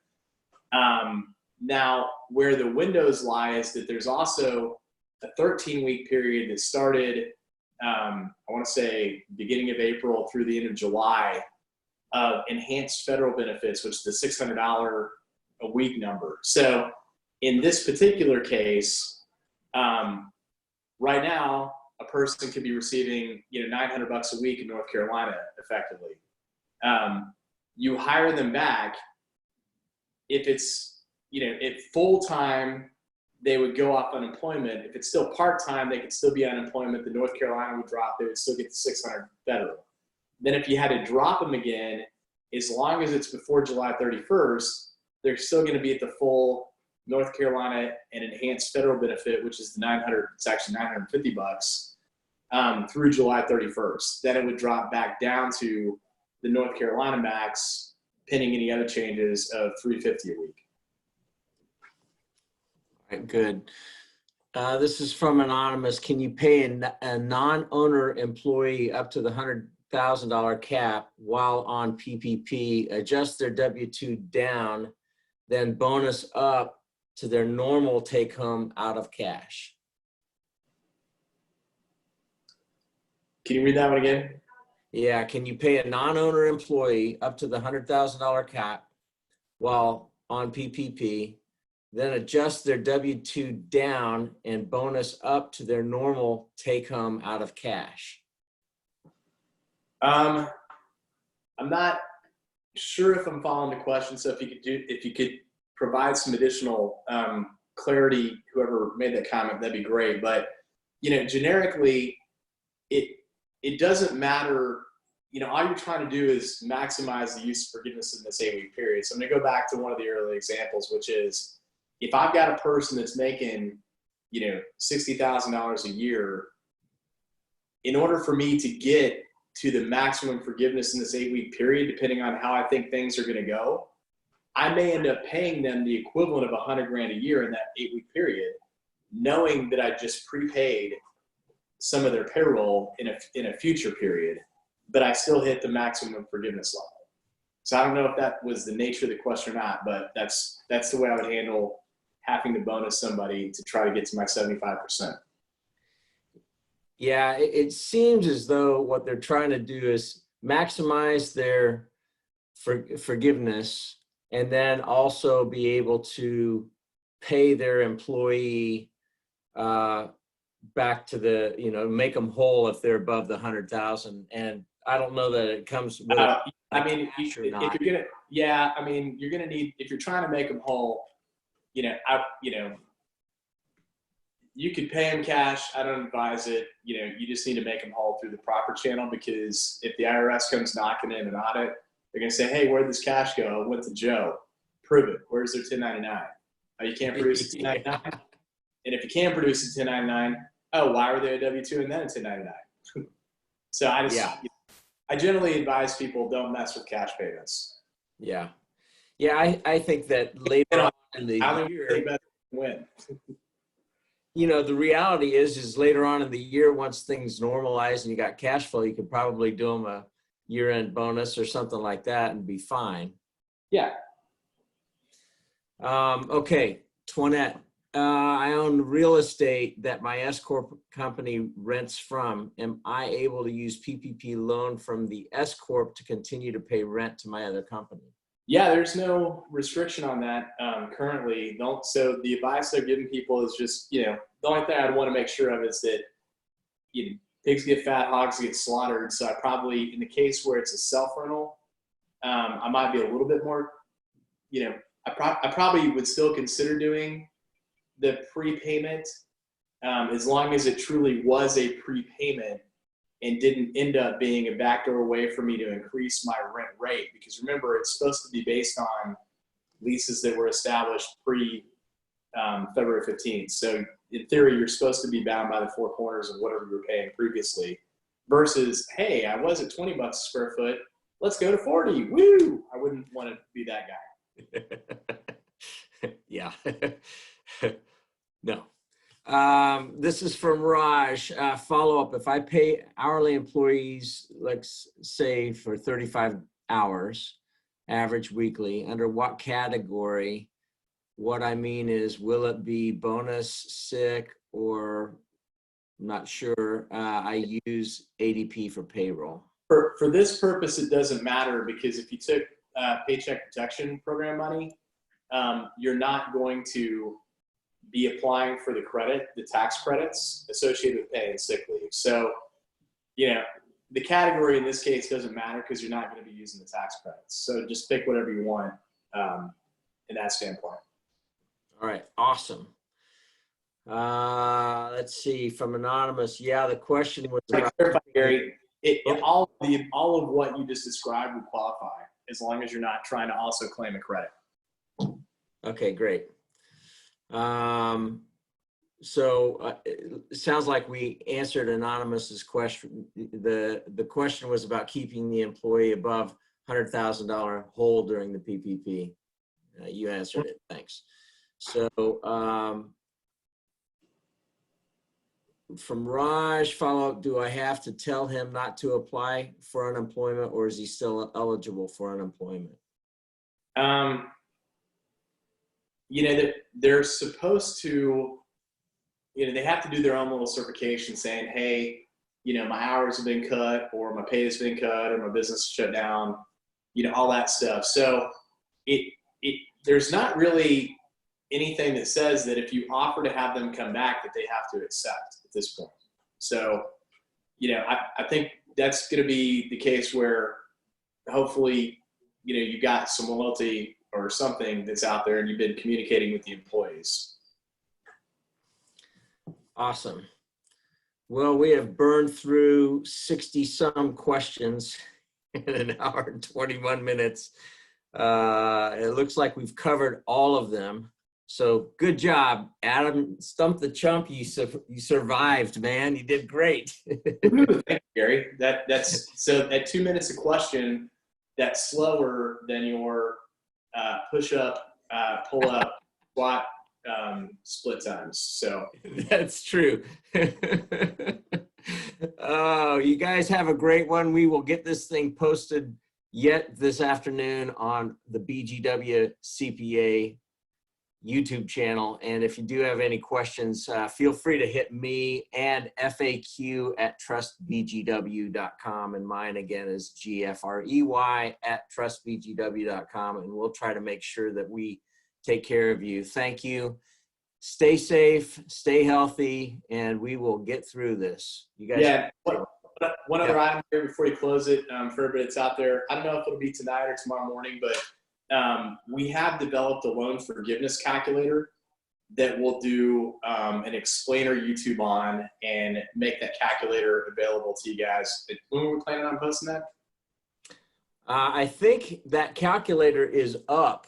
Now, where the windows lie is that there's also a 13-week period that started, I want to say, beginning of April through the end of July, of enhanced federal benefits, which is the $600 a week number. So in this particular case, right now, a person could be receiving, $900 a week in North Carolina effectively. You hire them back if it's, if full-time they would go off unemployment. If it's still part-time, they could still be unemployment. The North Carolina would drop. They would still get the 600 federal. Then if you had to drop them again, as long as it's before July 31st, they're still going to be at the full North Carolina and enhanced federal benefit, which is the 900, it's actually $950 through July 31st. Then it would drop back down to the North Carolina max, pending any other changes, of $350 a week. All right, good. This is from Anonymous. Can you pay a non-owner employee up to the $100,000 cap while on PPP, adjust their W-2 down, then bonus up to their normal take-home out of cash? Can you read that one again? Yeah, can you pay a non-owner employee up to the $100,000 cap while on PPP, then adjust their W-2 down and bonus up to their normal take-home out of cash? I'm not sure if I'm following the question. So if you could provide some additional clarity, whoever made that comment, that'd be great. But generically, it doesn't matter. All you're trying to do is maximize the use of forgiveness in this 8-week period. So I'm going to go back to one of the early examples, which is if I've got a person that's making, $60,000 a year, in order for me to get to the maximum forgiveness in this 8-week period, depending on how I think things are going to go, I may end up paying them the equivalent of $100,000 a year in that 8-week period, knowing that I just prepaid some of their payroll in a future period, but I still hit the maximum forgiveness level. So I don't know if that was the nature of the question or not, but that's the way I would handle having to bonus somebody to try to get to my 75%. Yeah, it seems as though what they're trying to do is maximize their forgiveness and then also be able to pay their employee back to the, make them whole if they're above the 100,000. And I don't know that it comes with if you're gonna, you're gonna need, if you're trying to make them whole, you could pay them cash. I don't advise it. You just need to make them whole through the proper channel, because if the IRS comes knocking in an audit, they're gonna say, hey, where'd this cash go? It went to Joe. Prove it. Where's their 1099? Oh, you can't produce a 1099? And if you can produce a 1099, oh, why were they a W-2 and then a 1099? So I generally advise people don't mess with cash payments. Yeah. Yeah, I think that later on in the year, win. The reality is later on in the year, once things normalize and you got cash flow, you could probably do them a year-end bonus or something like that and be fine. Yeah. Okay, Toinette. I own real estate that my Escort company rents from. Am I able to use PPP loan from the Escort to continue to pay rent to my other company? Yeah, there's no restriction on that currently. So the advice they're giving people is just, the only thing I'd want to make sure of is that pigs get fat, hogs get slaughtered. So I probably, in the case where it's a self-rental, I might be a little bit more, I probably would still consider doing the prepayment as long as it truly was a prepayment and didn't end up being a backdoor way for me to increase my rent rate. Because remember, it's supposed to be based on leases that were established pre-February 15th. So in theory, you're supposed to be bound by the four corners of whatever you were paying previously, versus, hey, I was at $20 a square foot, let's go to 40, woo! I wouldn't want to be that guy. Yeah. No. This is from Raj. Follow-up. If I pay hourly employees, let's say for 35 hours, average weekly, under what category? What I mean is, will it be bonus, sick, or I'm not sure. I use ADP for payroll. For this purpose, it doesn't matter, because if you took Paycheck Protection Program money, you're not going to be applying for the tax credits associated with pay and sick leave. So, the category in this case doesn't matter, because you're not going to be using the tax credits. So just pick whatever you want in that standpoint. All right, awesome. Let's see, from Anonymous. Yeah, the question was Like, about, clarify, Gary, all of what you just described would qualify as long as you're not trying to also claim a credit. okay, great. So it sounds like we answered Anonymous's question. The question was about keeping the employee above $100,000 hold during the PPP. You answered it, thanks. So from Raj, follow-up, do I have to tell him not to apply for unemployment, or is he still eligible for unemployment? You know, they're supposed to, you know, they have to do their own little certification saying, hey, you know, my hours have been cut, or my pay has been cut, or my business shut down, you know, all that stuff. So there's not really anything that says that if you offer to have them come back that they have to accept at this point. So, you know, I think that's going to be the case where hopefully, you know, you got some loyalty or something that's out there and you've been communicating with the employees. Awesome. Well, we have burned through 60 some questions in an hour and 21 minutes. It looks like we've covered all of them. So good job, Adam. Stump the chump. You survived, man. You did great. Thank you, Gary. That's so at 2 minutes a question, that's slower than your push up, pull up, squat, split times. So that's true. Oh, you guys have a great one. We will get this thing posted yet this afternoon on the BGW CPA YouTube channel. And if you do have any questions, feel free to hit me and FAQ@trustbgw.com. And mine again is GFREY@trustbgw.com. And we'll try to make sure that we take care of you. Thank you. Stay safe, stay healthy, and we will get through this. You guys. Yeah. One other item here before you close it, for everybody that's out there. I don't know if it'll be tonight or tomorrow morning, but we have developed a loan forgiveness calculator that we'll do an explainer YouTube on and make that calculator available to you guys. When were we planning on posting that? I think that calculator is up.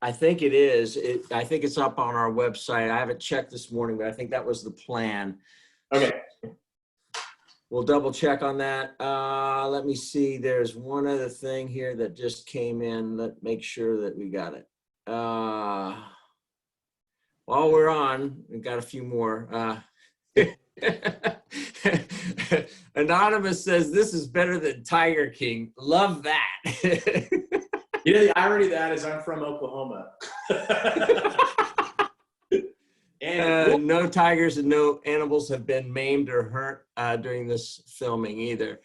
I think it is. I think it's up on our website. I haven't checked this morning, but I think that was the plan. Okay. We'll double check on that. Let me see. There's one other thing here that just came in. Let's make sure that we got it. While we're on, we got a few more. Anonymous says, this is better than Tiger King. Love that. You know, the irony of that is I'm from Oklahoma. And no tigers and no animals have been maimed or hurt during this filming either.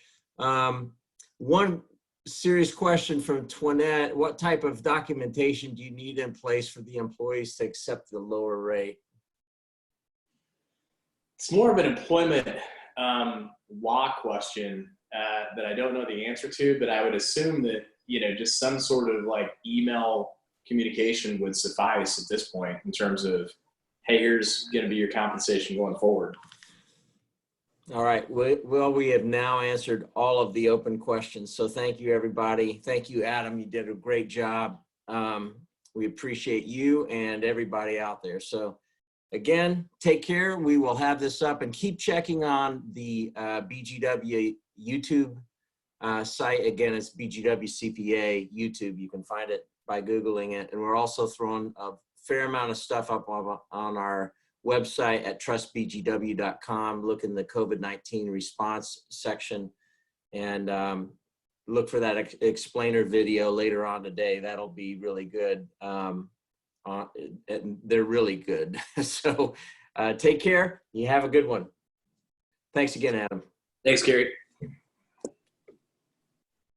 One serious question from Twinette: what type of documentation do you need in place for the employees to accept the lower rate? It's more of an employment law question that I don't know the answer to, but I would assume that, you know, just some sort of like email communication would suffice at this point in terms of, hey, here's going to be your compensation going forward. All right. Well, we have now answered all of the open questions. So thank you, everybody. Thank you, Adam. You did a great job. We appreciate you and everybody out there. So again, take care. We will have this up, and keep checking on the BGW YouTube site. Again, it's BGW CPA YouTube. You can find it by Googling it. And we're also throwing a fair amount of stuff up on our website at trustbgw.com. Look in the COVID-19 response section and look for that explainer video later on today. That'll be really good. They're really good. So take care. You have a good one. Thanks again, Adam. Thanks, Gary.